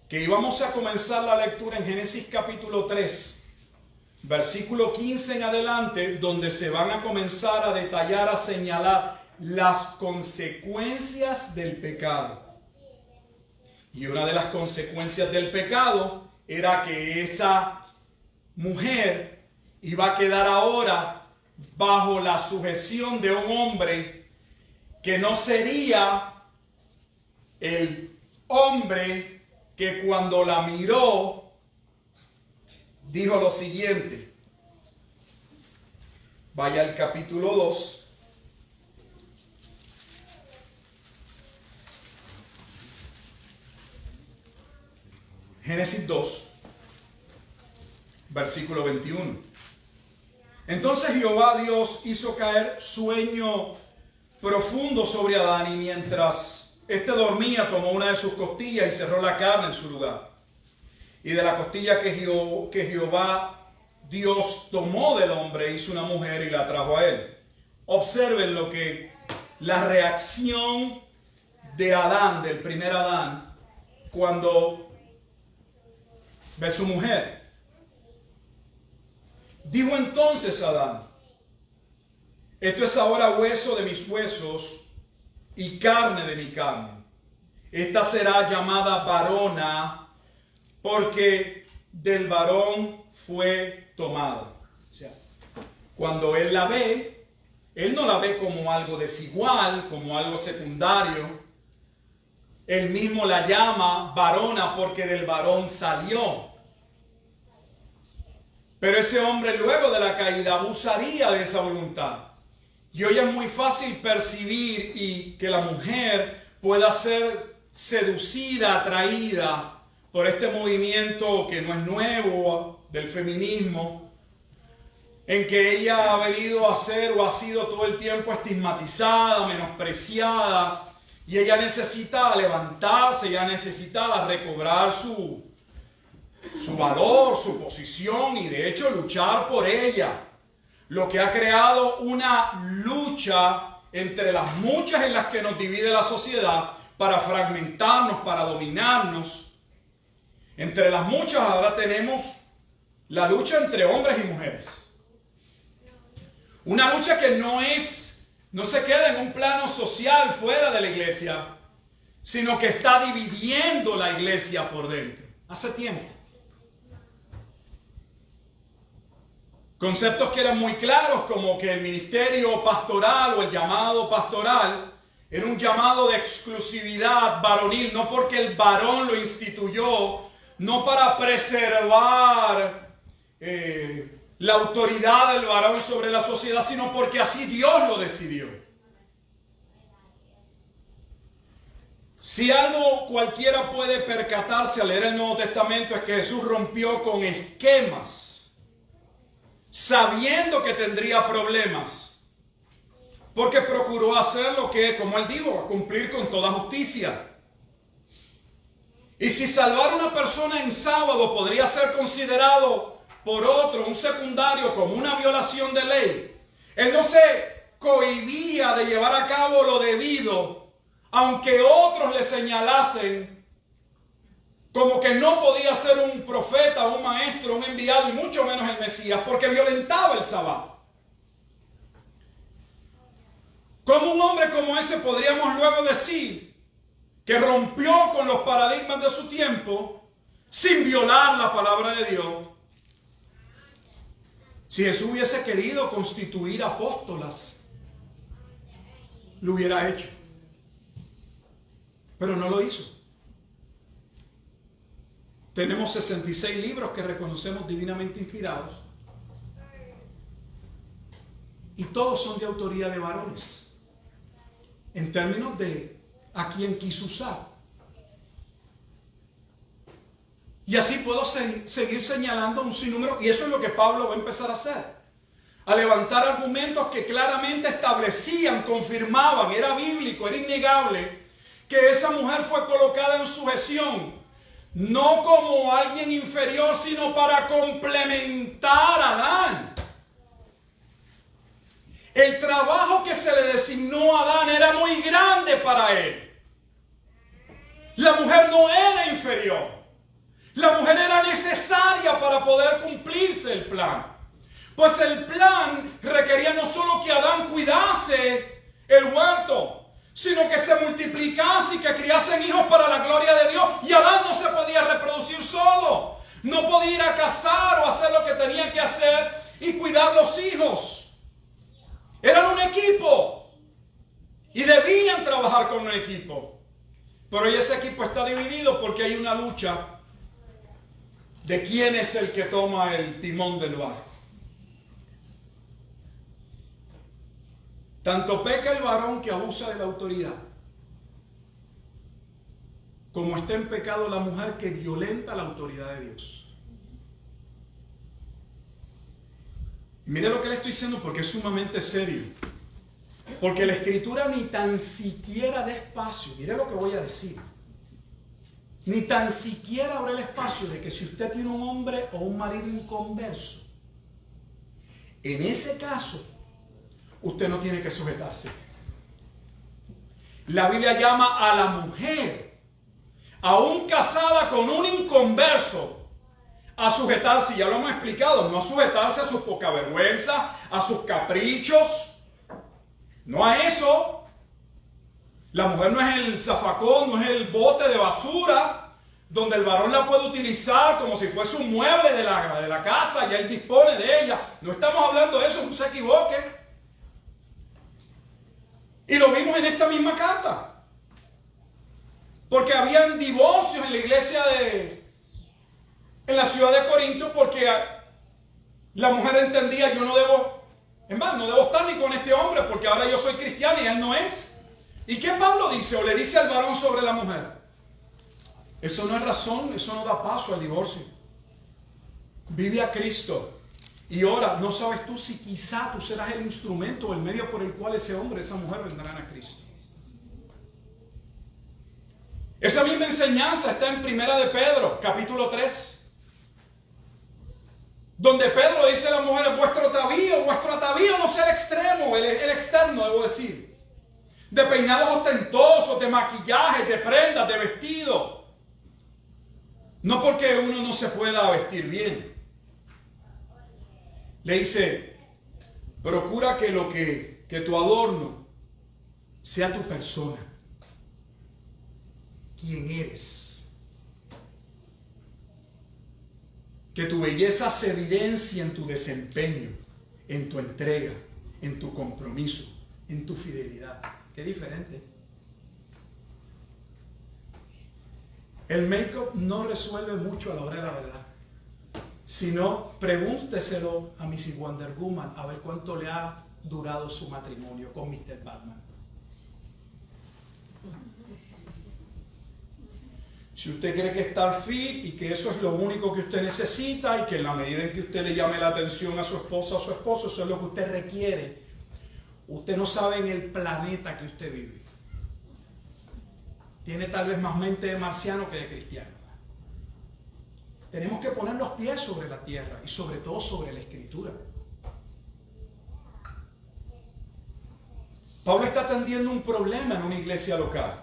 que íbamos a comenzar la lectura en Génesis capítulo 3, versículo 15 en adelante, donde se van a comenzar a detallar, a señalar las consecuencias del pecado. Y una de las consecuencias del pecado era que esa mujer iba a quedar ahora bajo la sujeción de un hombre que no sería el hombre que cuando la miró dijo lo siguiente. Vaya al capítulo 2. Génesis 2, versículo 21. Entonces Jehová Dios hizo caer sueño profundo sobre Adán, y mientras éste dormía tomó una de sus costillas y cerró la carne en su lugar. Y de la costilla que Jehová Dios tomó del hombre hizo una mujer y la trajo a él. Observen la reacción de Adán, del primer Adán, cuando ve su mujer. Dijo entonces Adán: esto es ahora hueso de mis huesos y carne de mi carne. Esta será llamada varona, porque del varón fue tomado. O sea, cuando él la ve, él no la ve como algo desigual, como algo secundario. Él mismo la llama varona porque del varón salió. Pero ese hombre luego de la caída abusaría de esa voluntad. Y hoy es muy fácil percibir y que la mujer pueda ser seducida, atraída por este movimiento que no es nuevo del feminismo, en que ella ha venido a ser o ha sido todo el tiempo estigmatizada, menospreciada, y ella necesita levantarse, ella necesita recobrar su valor, su posición, y de hecho luchar por ella. Lo que ha creado una lucha entre las muchas en las que nos divide la sociedad para fragmentarnos, para dominarnos. Entre las muchas ahora tenemos la lucha entre hombres y mujeres. Una lucha que no se queda en un plano social fuera de la iglesia, sino que está dividiendo la iglesia por dentro. Hace tiempo. Conceptos que eran muy claros, como que el ministerio pastoral o el llamado pastoral era un llamado de exclusividad varonil, no porque el varón lo instituyó, no para preservar la autoridad del varón sobre la sociedad, sino porque así Dios lo decidió. Si algo cualquiera puede percatarse al leer el Nuevo Testamento es que Jesús rompió con esquemas sabiendo que tendría problemas, porque procuró hacer lo que, como él dijo, cumplir con toda justicia. Y si salvar a una persona en sábado podría ser considerado por otro, un secundario, como una violación de ley, él no se cohibía de llevar a cabo lo debido, aunque otros le señalasen como que no podía ser un profeta, un maestro, un enviado y mucho menos el Mesías, porque violentaba el sábado. ¿Cómo un hombre como ese podríamos luego decir que rompió con los paradigmas de su tiempo sin violar la palabra de Dios? Si Jesús hubiese querido constituir apóstolas, lo hubiera hecho. Pero no lo hizo. Tenemos 66 libros que reconocemos divinamente inspirados. Y todos son de autoría de varones. En términos de a quién quiso usar. Y así puedo seguir señalando un sinnúmero. Y eso es lo que Pablo va a empezar a hacer. A levantar argumentos que claramente establecían, confirmaban, era bíblico, era innegable, que esa mujer fue colocada en sujeción, no como alguien inferior, sino para complementar a Adán. El trabajo que se le designó a Adán era muy grande para él. La mujer no era inferior. La mujer era necesaria para poder cumplirse el plan. Pues el plan requería no solo que Adán cuidase el huerto, sino que se multiplicase y que criasen hijos para la gloria de Dios. Y Adán no se podía reproducir solo. No podía ir a cazar o hacer lo que tenía que hacer y cuidar los hijos. Eran un equipo y debían trabajar con un equipo. Pero hoy ese equipo está dividido porque hay una lucha de quién es el que toma el timón del barco. Tanto peca el varón que abusa de la autoridad, como está en pecado la mujer que violenta la autoridad de Dios. Mire lo que le estoy diciendo porque es sumamente serio. Porque la Escritura ni tan siquiera da espacio. Mire lo que voy a decir. Ni tan siquiera abre el espacio de que si usted tiene un hombre o un marido inconverso, en ese caso, usted no tiene que sujetarse. La Biblia llama a la mujer, aún casada con un inconverso, a sujetarse. Ya lo hemos explicado, no a sujetarse a sus pocavergüenzas, a sus caprichos, no a eso. La mujer no es el zafacón, no es el bote de basura donde el varón la puede utilizar como si fuese un mueble de la casa y él dispone de ella. No estamos hablando de eso, no se equivoque. Y lo vimos en esta misma carta. Porque habían divorcios en la iglesia en la ciudad de Corinto, porque la mujer entendía, yo no debo, es más, no debo estar ni con este hombre porque ahora yo soy cristiana y él no es. ¿Y qué Pablo dice o le dice al varón sobre la mujer? Eso no es razón, eso no da paso al divorcio. Vive a Cristo y ora. No sabes tú si quizá tú serás el instrumento o el medio por el cual ese hombre, esa mujer vendrán a Cristo. Esa misma enseñanza está en Primera de Pedro, capítulo 3. Donde Pedro dice a las mujeres, vuestro atavío no sea el extremo, el externo, debo decir. De peinados ostentosos, de maquillaje, de prendas, de vestido. No porque uno no se pueda vestir bien. Le dice, procura que tu adorno sea tu persona. ¿Quién eres? Que tu belleza se evidencie en tu desempeño, en tu entrega, en tu compromiso, en tu fidelidad. Qué diferente. El make-up no resuelve mucho a la hora de la verdad. Si no, pregúnteselo a Mrs. Wonder Woman a ver cuánto le ha durado su matrimonio con Mr. Batman. Si usted cree que estar fit y que eso es lo único que usted necesita y que en la medida en que usted le llame la atención a su esposa o a su esposo, eso es lo que usted requiere, usted no sabe en el planeta que usted vive. Tiene tal vez más mente de marciano que de cristiano. Tenemos que poner los pies sobre la tierra y sobre todo sobre la Escritura. Pablo está atendiendo un problema en una iglesia local.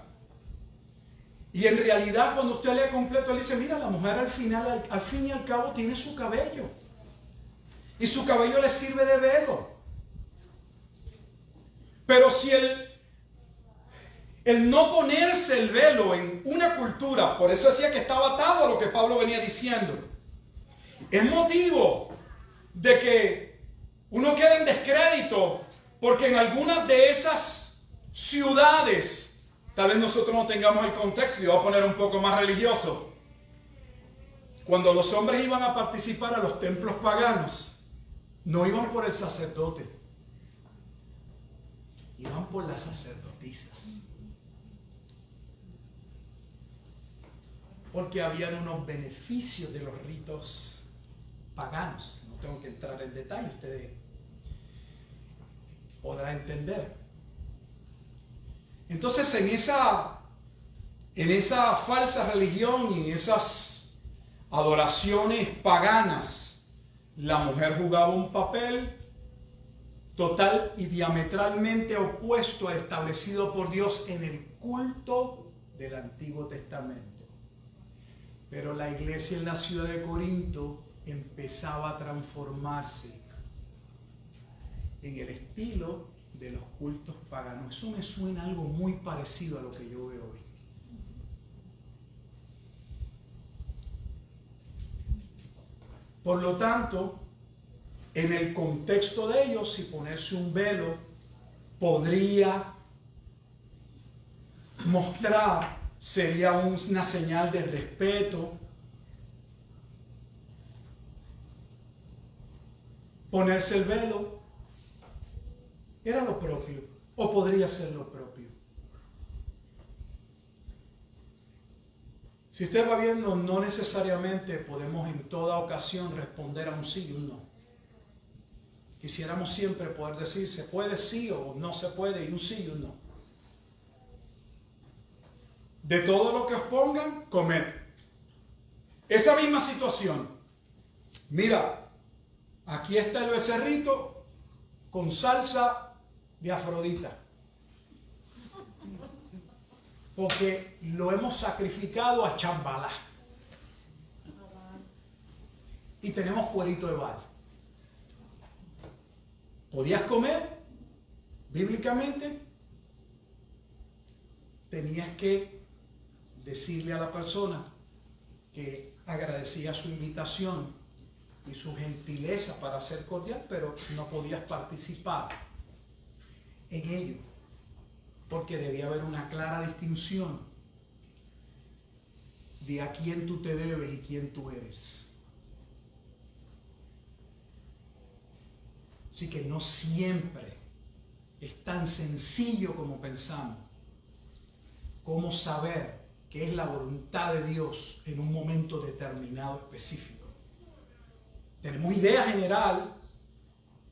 Y en realidad cuando usted lee completo, él dice, mira, la mujer al fin y al cabo tiene su cabello. Y su cabello le sirve de velo. Pero si el no ponerse el velo en una cultura, por eso decía que estaba atado a lo que Pablo venía diciendo, es motivo de que uno quede en descrédito, porque en algunas de esas ciudades, tal vez nosotros no tengamos el contexto, y voy a poner un poco más religioso, cuando los hombres iban a participar a los templos paganos, no iban por el sacerdote, iban por las sacerdotisas. Porque habían unos beneficios de los ritos paganos. No tengo que entrar en detalle, ustedes podrán entender. Entonces en esa falsa religión y en esas adoraciones paganas, la mujer jugaba un papel total y diametralmente opuesto al establecido por Dios en el culto del Antiguo Testamento. Pero la iglesia en la ciudad de Corinto empezaba a transformarse en el estilo de los cultos paganos. Eso me suena algo muy parecido a lo que yo veo hoy. Por lo tanto, en el contexto de ellos, si ponerse un velo podría mostrar, sería una señal de respeto. Ponerse el velo era lo propio, o podría ser lo propio. Si usted va viendo, no necesariamente podemos en toda ocasión responder a un sí y un no. Quisiéramos siempre poder decir, se puede sí o no se puede, y un sí y un no. De todo lo que os pongan, comed. Esa misma situación. Mira, aquí está el becerrito con salsa de Afrodita. Porque lo hemos sacrificado a Chambalá. Y tenemos cuerito de Baal. ¿Podías comer? Bíblicamente, tenías que decirle a la persona que agradecía su invitación y su gentileza para ser cordial, pero no podías participar en ello, porque debía haber una clara distinción de a quién tú te debes y quién tú eres. Así que no siempre es tan sencillo como pensamos. Cómo saber qué es la voluntad de Dios en un momento determinado específico. Tenemos idea general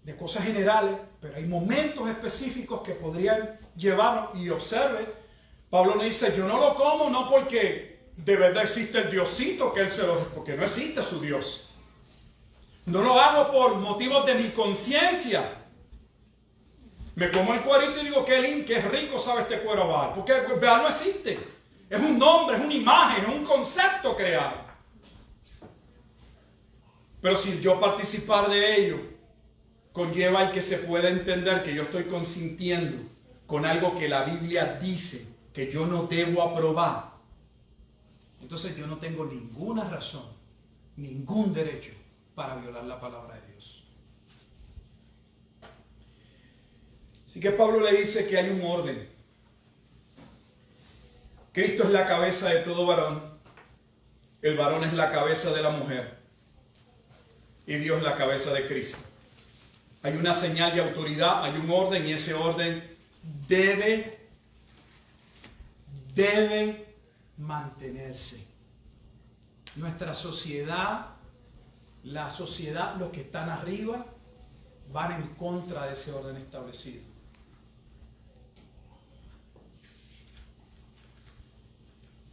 de cosas generales, pero hay momentos específicos que podrían llevarnos. Y observe, Pablo le dice, yo no lo como no porque de verdad existe el Diosito, que él porque no existe su Dios. No lo hago por motivos de mi conciencia. Me como el cuerito y digo, qué rico sabe este cuero Baal. Porque Baal no existe. Es un nombre, es una imagen, es un concepto creado. Pero si yo participar de ello, conlleva el que se pueda entender que yo estoy consintiendo con algo que la Biblia dice que yo no debo aprobar. Entonces yo no tengo ninguna razón, ningún derecho para violar la palabra de Dios. Así que Pablo le dice que hay un orden. Cristo es la cabeza de todo varón. El varón es la cabeza de la mujer. Y Dios es la cabeza de Cristo. Hay una señal de autoridad, hay un orden, y ese orden debe mantenerse. Nuestra sociedad, la sociedad, los que están arriba, van en contra de ese orden establecido.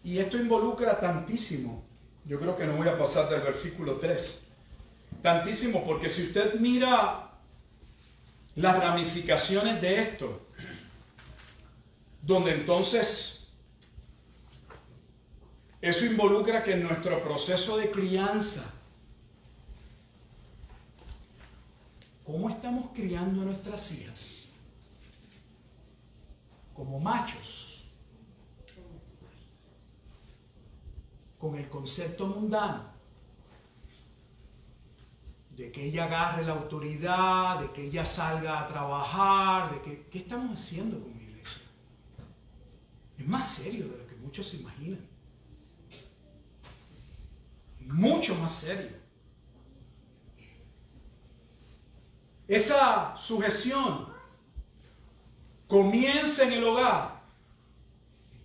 Y esto involucra tantísimo. Yo creo que no voy a pasar del versículo 3. Tantísimo, porque si usted mira las ramificaciones de esto, donde entonces eso involucra que en nuestro proceso de crianza, ¿cómo estamos criando a nuestras hijas? Como machos, con el concepto mundano, de que ella agarre la autoridad, de que ella salga a trabajar, de que, ¿qué estamos haciendo como iglesia? Es más serio de lo que muchos se imaginan. Mucho más serio. Esa sujeción comienza en el hogar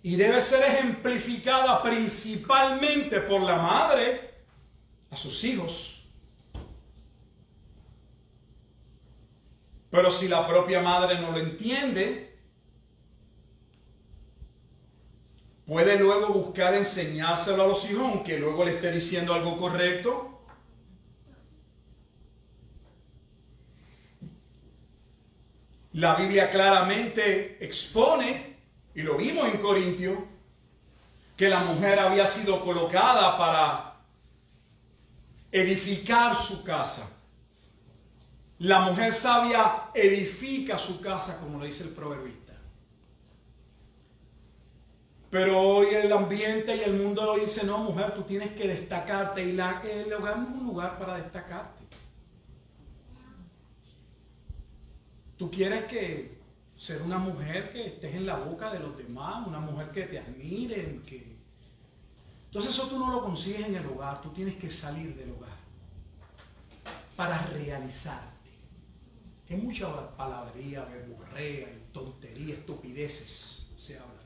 y debe ser ejemplificada principalmente por la madre a sus hijos. Pero si la propia madre no lo entiende, puede luego buscar enseñárselo a los hijos, aunque luego le esté diciendo algo correcto. La Biblia claramente expone, y lo vimos en Corintios, que la mujer había sido colocada para edificar su casa. La mujer sabia edifica su casa, como lo dice el proverbista. Pero hoy el ambiente y el mundo dice, no, mujer, tú tienes que destacarte. Y el hogar no es un lugar para destacarte. Tú quieres que ser una mujer que estés en la boca de los demás, una mujer que te admiren, que... Entonces eso tú no lo consigues en el hogar, tú tienes que salir del hogar para realizarte. Hay mucha palabrería, verborrea, tontería, estupideces se habla.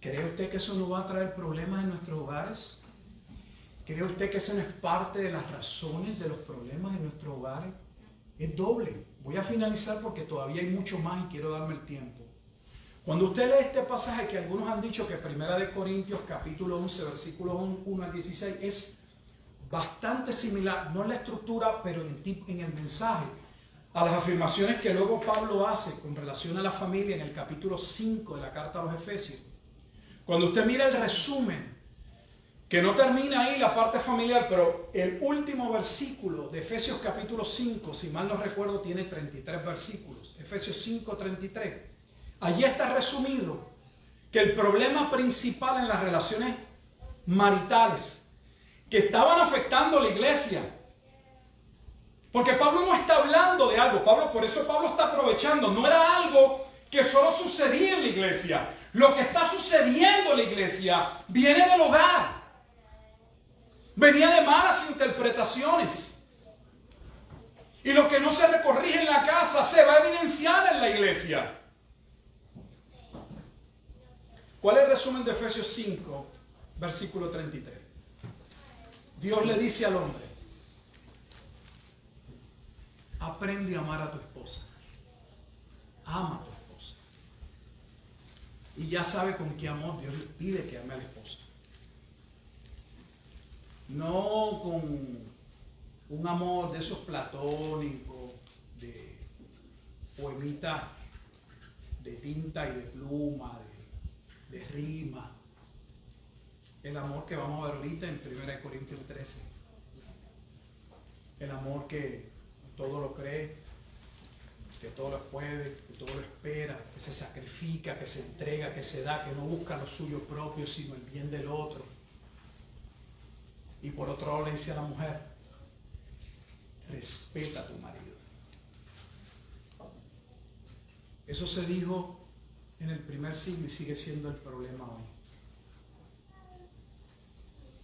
¿Cree usted que eso no va a traer problemas en nuestros hogares? ¿Cree usted que eso no es parte de las razones de los problemas en nuestros hogares? Es doble. Voy a finalizar porque todavía hay mucho más y quiero darme el tiempo. Cuando usted lee este pasaje que algunos han dicho que 1 Corintios capítulo 11, versículos 1 al 16 es bastante similar, no en la estructura, pero en el mensaje, a las afirmaciones que luego Pablo hace con relación a la familia en el capítulo 5 de la carta a los Efesios. Cuando usted mira el resumen, que no termina ahí la parte familiar, pero el último versículo de Efesios capítulo 5, si mal no recuerdo, tiene 33 versículos. Efesios 5, 33. Allí está resumido que el problema principal en las relaciones maritales que estaban afectando a la iglesia, porque Pablo no está hablando de algo, por eso Pablo está aprovechando, no era algo que solo sucedía en la iglesia. Lo que está sucediendo en la iglesia viene del hogar, venía de malas interpretaciones, y lo que no se recorrige en la casa se va a evidenciar en la iglesia. ¿Cuál es el resumen de Efesios 5, versículo 33? Dios le dice al hombre, aprende a amar a tu esposa. Ama a tu esposa. Y ya sabe con qué amor Dios le pide que ame a la esposa. No con un amor de esos platónicos, de poemita de tinta y de pluma, de rima. El amor que vamos a ver ahorita en 1 Corintios 13. El amor que todo lo cree, que todo lo puede, que todo lo espera, que se sacrifica, que se entrega, que se da, que no busca lo suyo propio, sino el bien del otro. Y por otro lado le dice a la mujer, respeta a tu marido. Eso se dijo en el primer siglo y sigue siendo el problema hoy.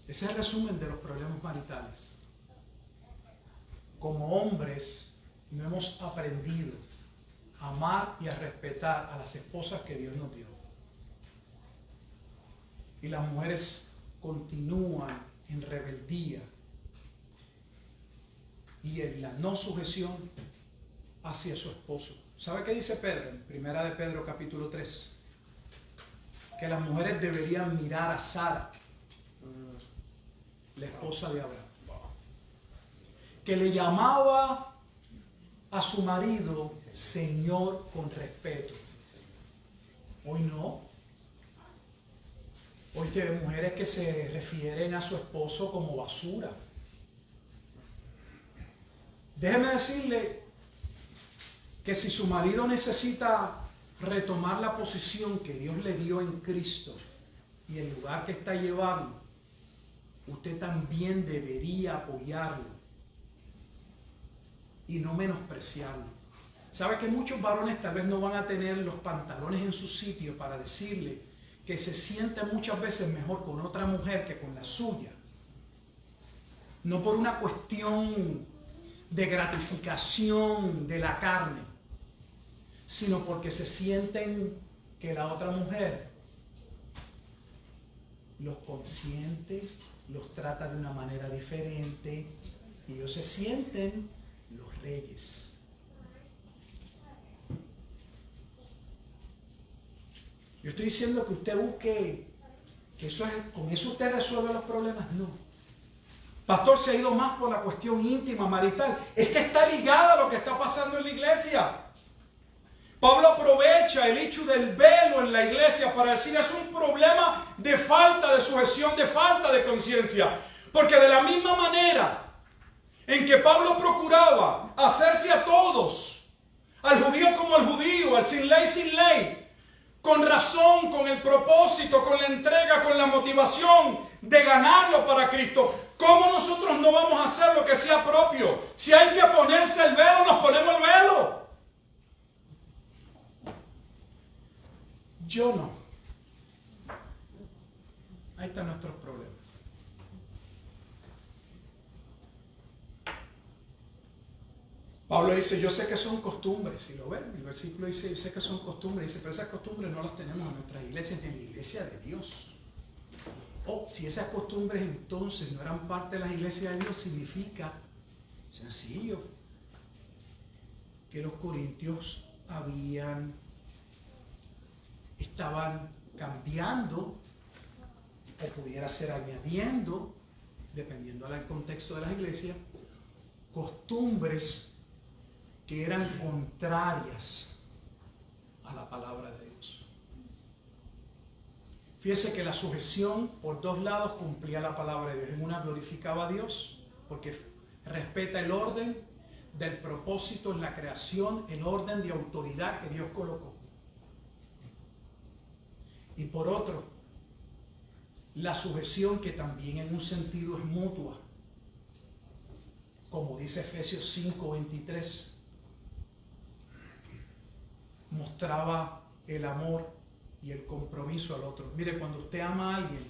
Ese es el resumen de los problemas maritales. Como hombres no hemos aprendido a amar y a respetar a las esposas que Dios nos dio. y las mujeres continúan en rebeldía y en la no sujeción hacia su esposo. ¿Sabe qué dice Pedro? En Primera de Pedro capítulo 3. Que las mujeres deberían mirar a Sara, la esposa de Abraham, que le llamaba a su marido Señor con respeto. Hoy no. Hoy tiene mujeres que se refieren a su esposo como basura. Déjeme decirle que si su marido necesita retomar la posición que Dios le dio en Cristo y el lugar que está llevando, usted también debería apoyarlo y no menospreciarlo. ¿Sabe que muchos varones tal vez no van a tener los pantalones en su sitio para decirle que se siente muchas veces mejor con otra mujer que con la suya? No por una cuestión de gratificación de la carne, sino porque se sienten que la otra mujer los consiente, los trata de una manera diferente y ellos se sienten los reyes. Yo estoy diciendo que usted busque, que con eso usted resuelve los problemas. No. Pastor, se ha ido más por la cuestión íntima, marital. Es que está ligada a lo que está pasando en la iglesia. Pablo aprovecha el hecho del velo en la iglesia para decir es un problema de falta de sujeción, de falta de conciencia. Porque de la misma manera en que Pablo procuraba hacerse a todos, al judío como al judío, al sin ley, con razón, con el propósito, con la entrega, con la motivación de ganarlo para Cristo, ¿cómo nosotros no vamos a hacer lo que sea propio? Si hay que ponerse el velo, nos ponemos el velo. Yo no. Ahí están nuestros problemas. Pablo dice, yo sé que son costumbres, si lo ven, el versículo dice, yo sé que son costumbres, dice, pero esas costumbres no las tenemos en nuestras iglesias, ni en la iglesia de Dios. O si esas costumbres entonces no eran parte de las iglesias de Dios, significa, sencillo, que los corintios estaban cambiando, o pudiera ser añadiendo, dependiendo del contexto de las iglesias, costumbres que eran contrarias a la palabra de Dios. Fíjese que la sujeción por dos lados cumplía la palabra de Dios. En una glorificaba a Dios porque respeta el orden del propósito en la creación, el orden de autoridad que Dios colocó. Y por otro, la sujeción que también en un sentido es mutua. Como dice Efesios 5:23, mostraba el amor y el compromiso al otro. Mire, cuando usted ama a alguien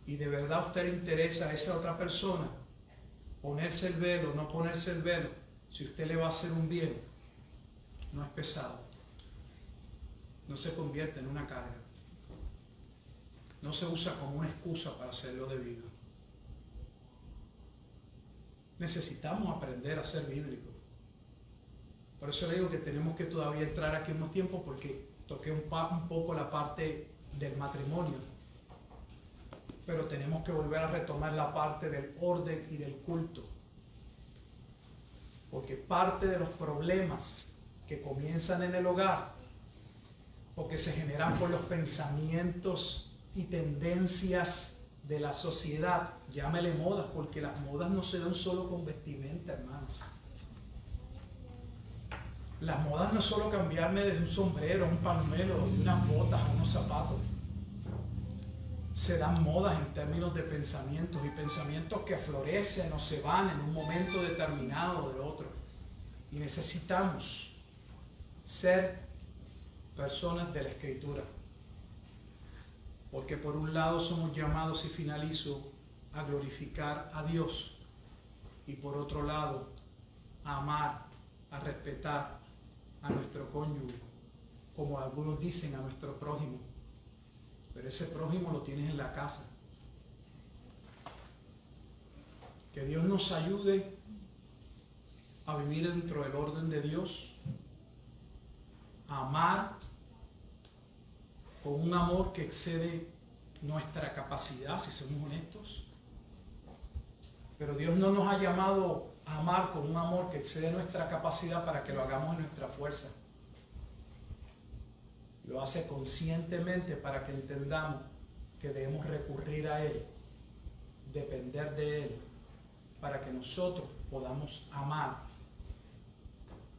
y de verdad a usted le interesa a esa otra persona, ponerse el velo, no ponerse el velo, si usted le va a hacer un bien, no es pesado, no se convierte en una carga, no se usa como una excusa para hacerlo debido. Necesitamos aprender a ser bíblicos. Por eso le digo que tenemos que todavía entrar aquí unos tiempos, porque toqué un poco la parte del matrimonio, pero tenemos que volver a retomar la parte del orden y del culto, porque parte de los problemas que comienzan en el hogar o que se generan por los pensamientos y tendencias de la sociedad, llámele modas, porque las modas no se dan solo con vestimenta, hermanos. Las modas no es solo cambiarme de un sombrero, un pañuelo, de unas botas a unos zapatos. Se dan modas en términos de pensamientos, y pensamientos que florecen o se van en un momento determinado del otro. Y necesitamos ser personas de la Escritura. Porque por un lado somos llamados, y finalizo, a glorificar a Dios. Y por otro lado, a amar, a respetar a nuestro cónyuge, como algunos dicen, a nuestro prójimo. Pero pero ese prójimo lo tienes en la casa. Que Dios nos ayude a vivir dentro del orden de Dios, a amar con un amor que excede nuestra capacidad, si somos honestos. Pero Dios no nos ha llamado a amar con un amor que excede nuestra capacidad para que lo hagamos en nuestra fuerza. Lo hace conscientemente para que entendamos que debemos recurrir a Él, depender de Él, para que nosotros podamos amar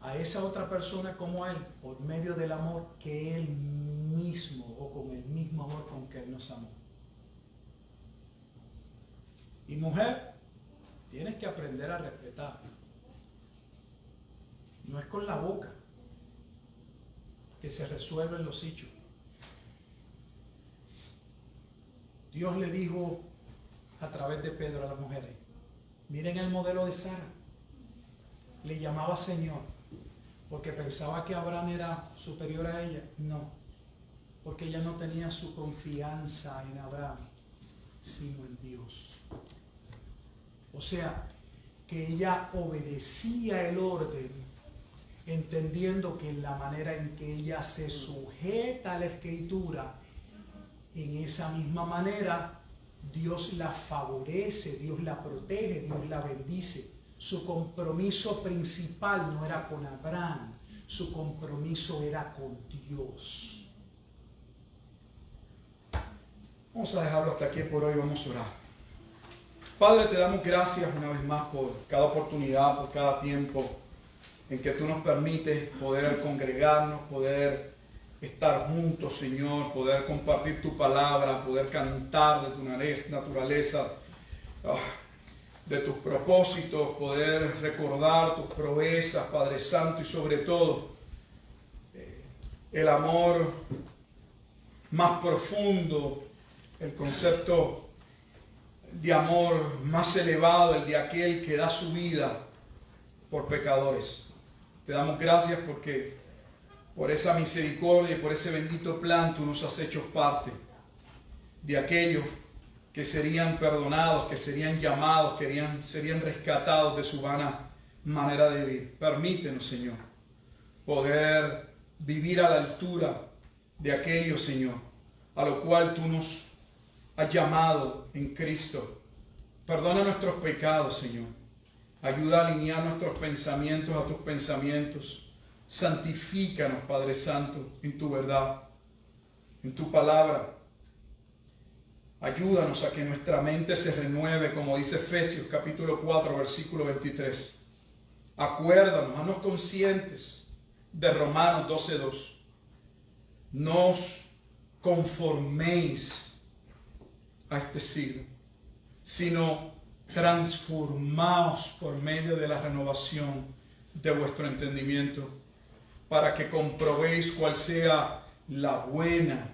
a esa otra persona como Él, por medio del amor que Él mismo, o con el mismo amor con que Él nos amó. Y mujer, tienes que aprender a respetar. No es con la boca que se resuelven los hechos. Dios le dijo a través de Pedro a las mujeres, miren el modelo de Sara. Le llamaba Señor, porque pensaba que Abraham era superior a ella. No, porque ella no tenía su confianza en Abraham, sino en Dios. O sea, que ella obedecía el orden, entendiendo que en la manera en que ella se sujeta a la Escritura, en esa misma manera Dios la favorece, Dios la protege, Dios la bendice. Su compromiso principal no era con Abraham, su compromiso era con Dios. Vamos a dejarlo hasta aquí por hoy, vamos a orar. Padre, te damos gracias una vez más por cada oportunidad, por cada tiempo en que tú nos permites poder congregarnos, poder estar juntos, Señor, poder compartir tu palabra, poder cantar de tu naturaleza, de tus propósitos, poder recordar tus proezas, Padre Santo, y sobre todo el amor más profundo, el concepto de amor más elevado, el de aquel que da su vida por pecadores. Te damos gracias porque por esa misericordia y por ese bendito plan tú nos has hecho parte de aquellos que serían perdonados, que serían llamados, serían rescatados de su vana manera de vivir. Permítenos, Señor, poder vivir a la altura de aquello, Señor, a lo cual tú nos has llamado en Cristo. Perdona nuestros pecados, Señor. Ayuda a alinear nuestros pensamientos a tus pensamientos. Santifícanos, Padre Santo, en tu verdad, en tu palabra. Ayúdanos a que nuestra mente se renueve, como dice Efesios capítulo 4, versículo 23. Acuérdanos, haznos conscientes de Romanos 12:2. No os conforméis a este siglo, sino transformaos por medio de la renovación de vuestro entendimiento, para que comprobéis cuál sea la buena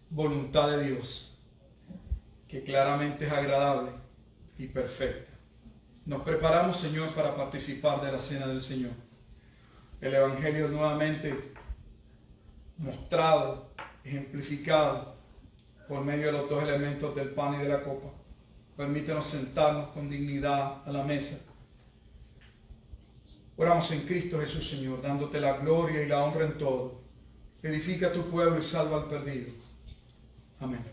voluntad de Dios, que claramente es agradable y perfecta. Nos preparamos, Señor, para participar de la cena del Señor. El Evangelio nuevamente mostrado, ejemplificado por medio de los dos elementos del pan y de la copa. Permítenos sentarnos con dignidad a la mesa. Oramos en Cristo Jesús, Señor, dándote la gloria y la honra en todo. Edifica tu pueblo y salva al perdido. Amén.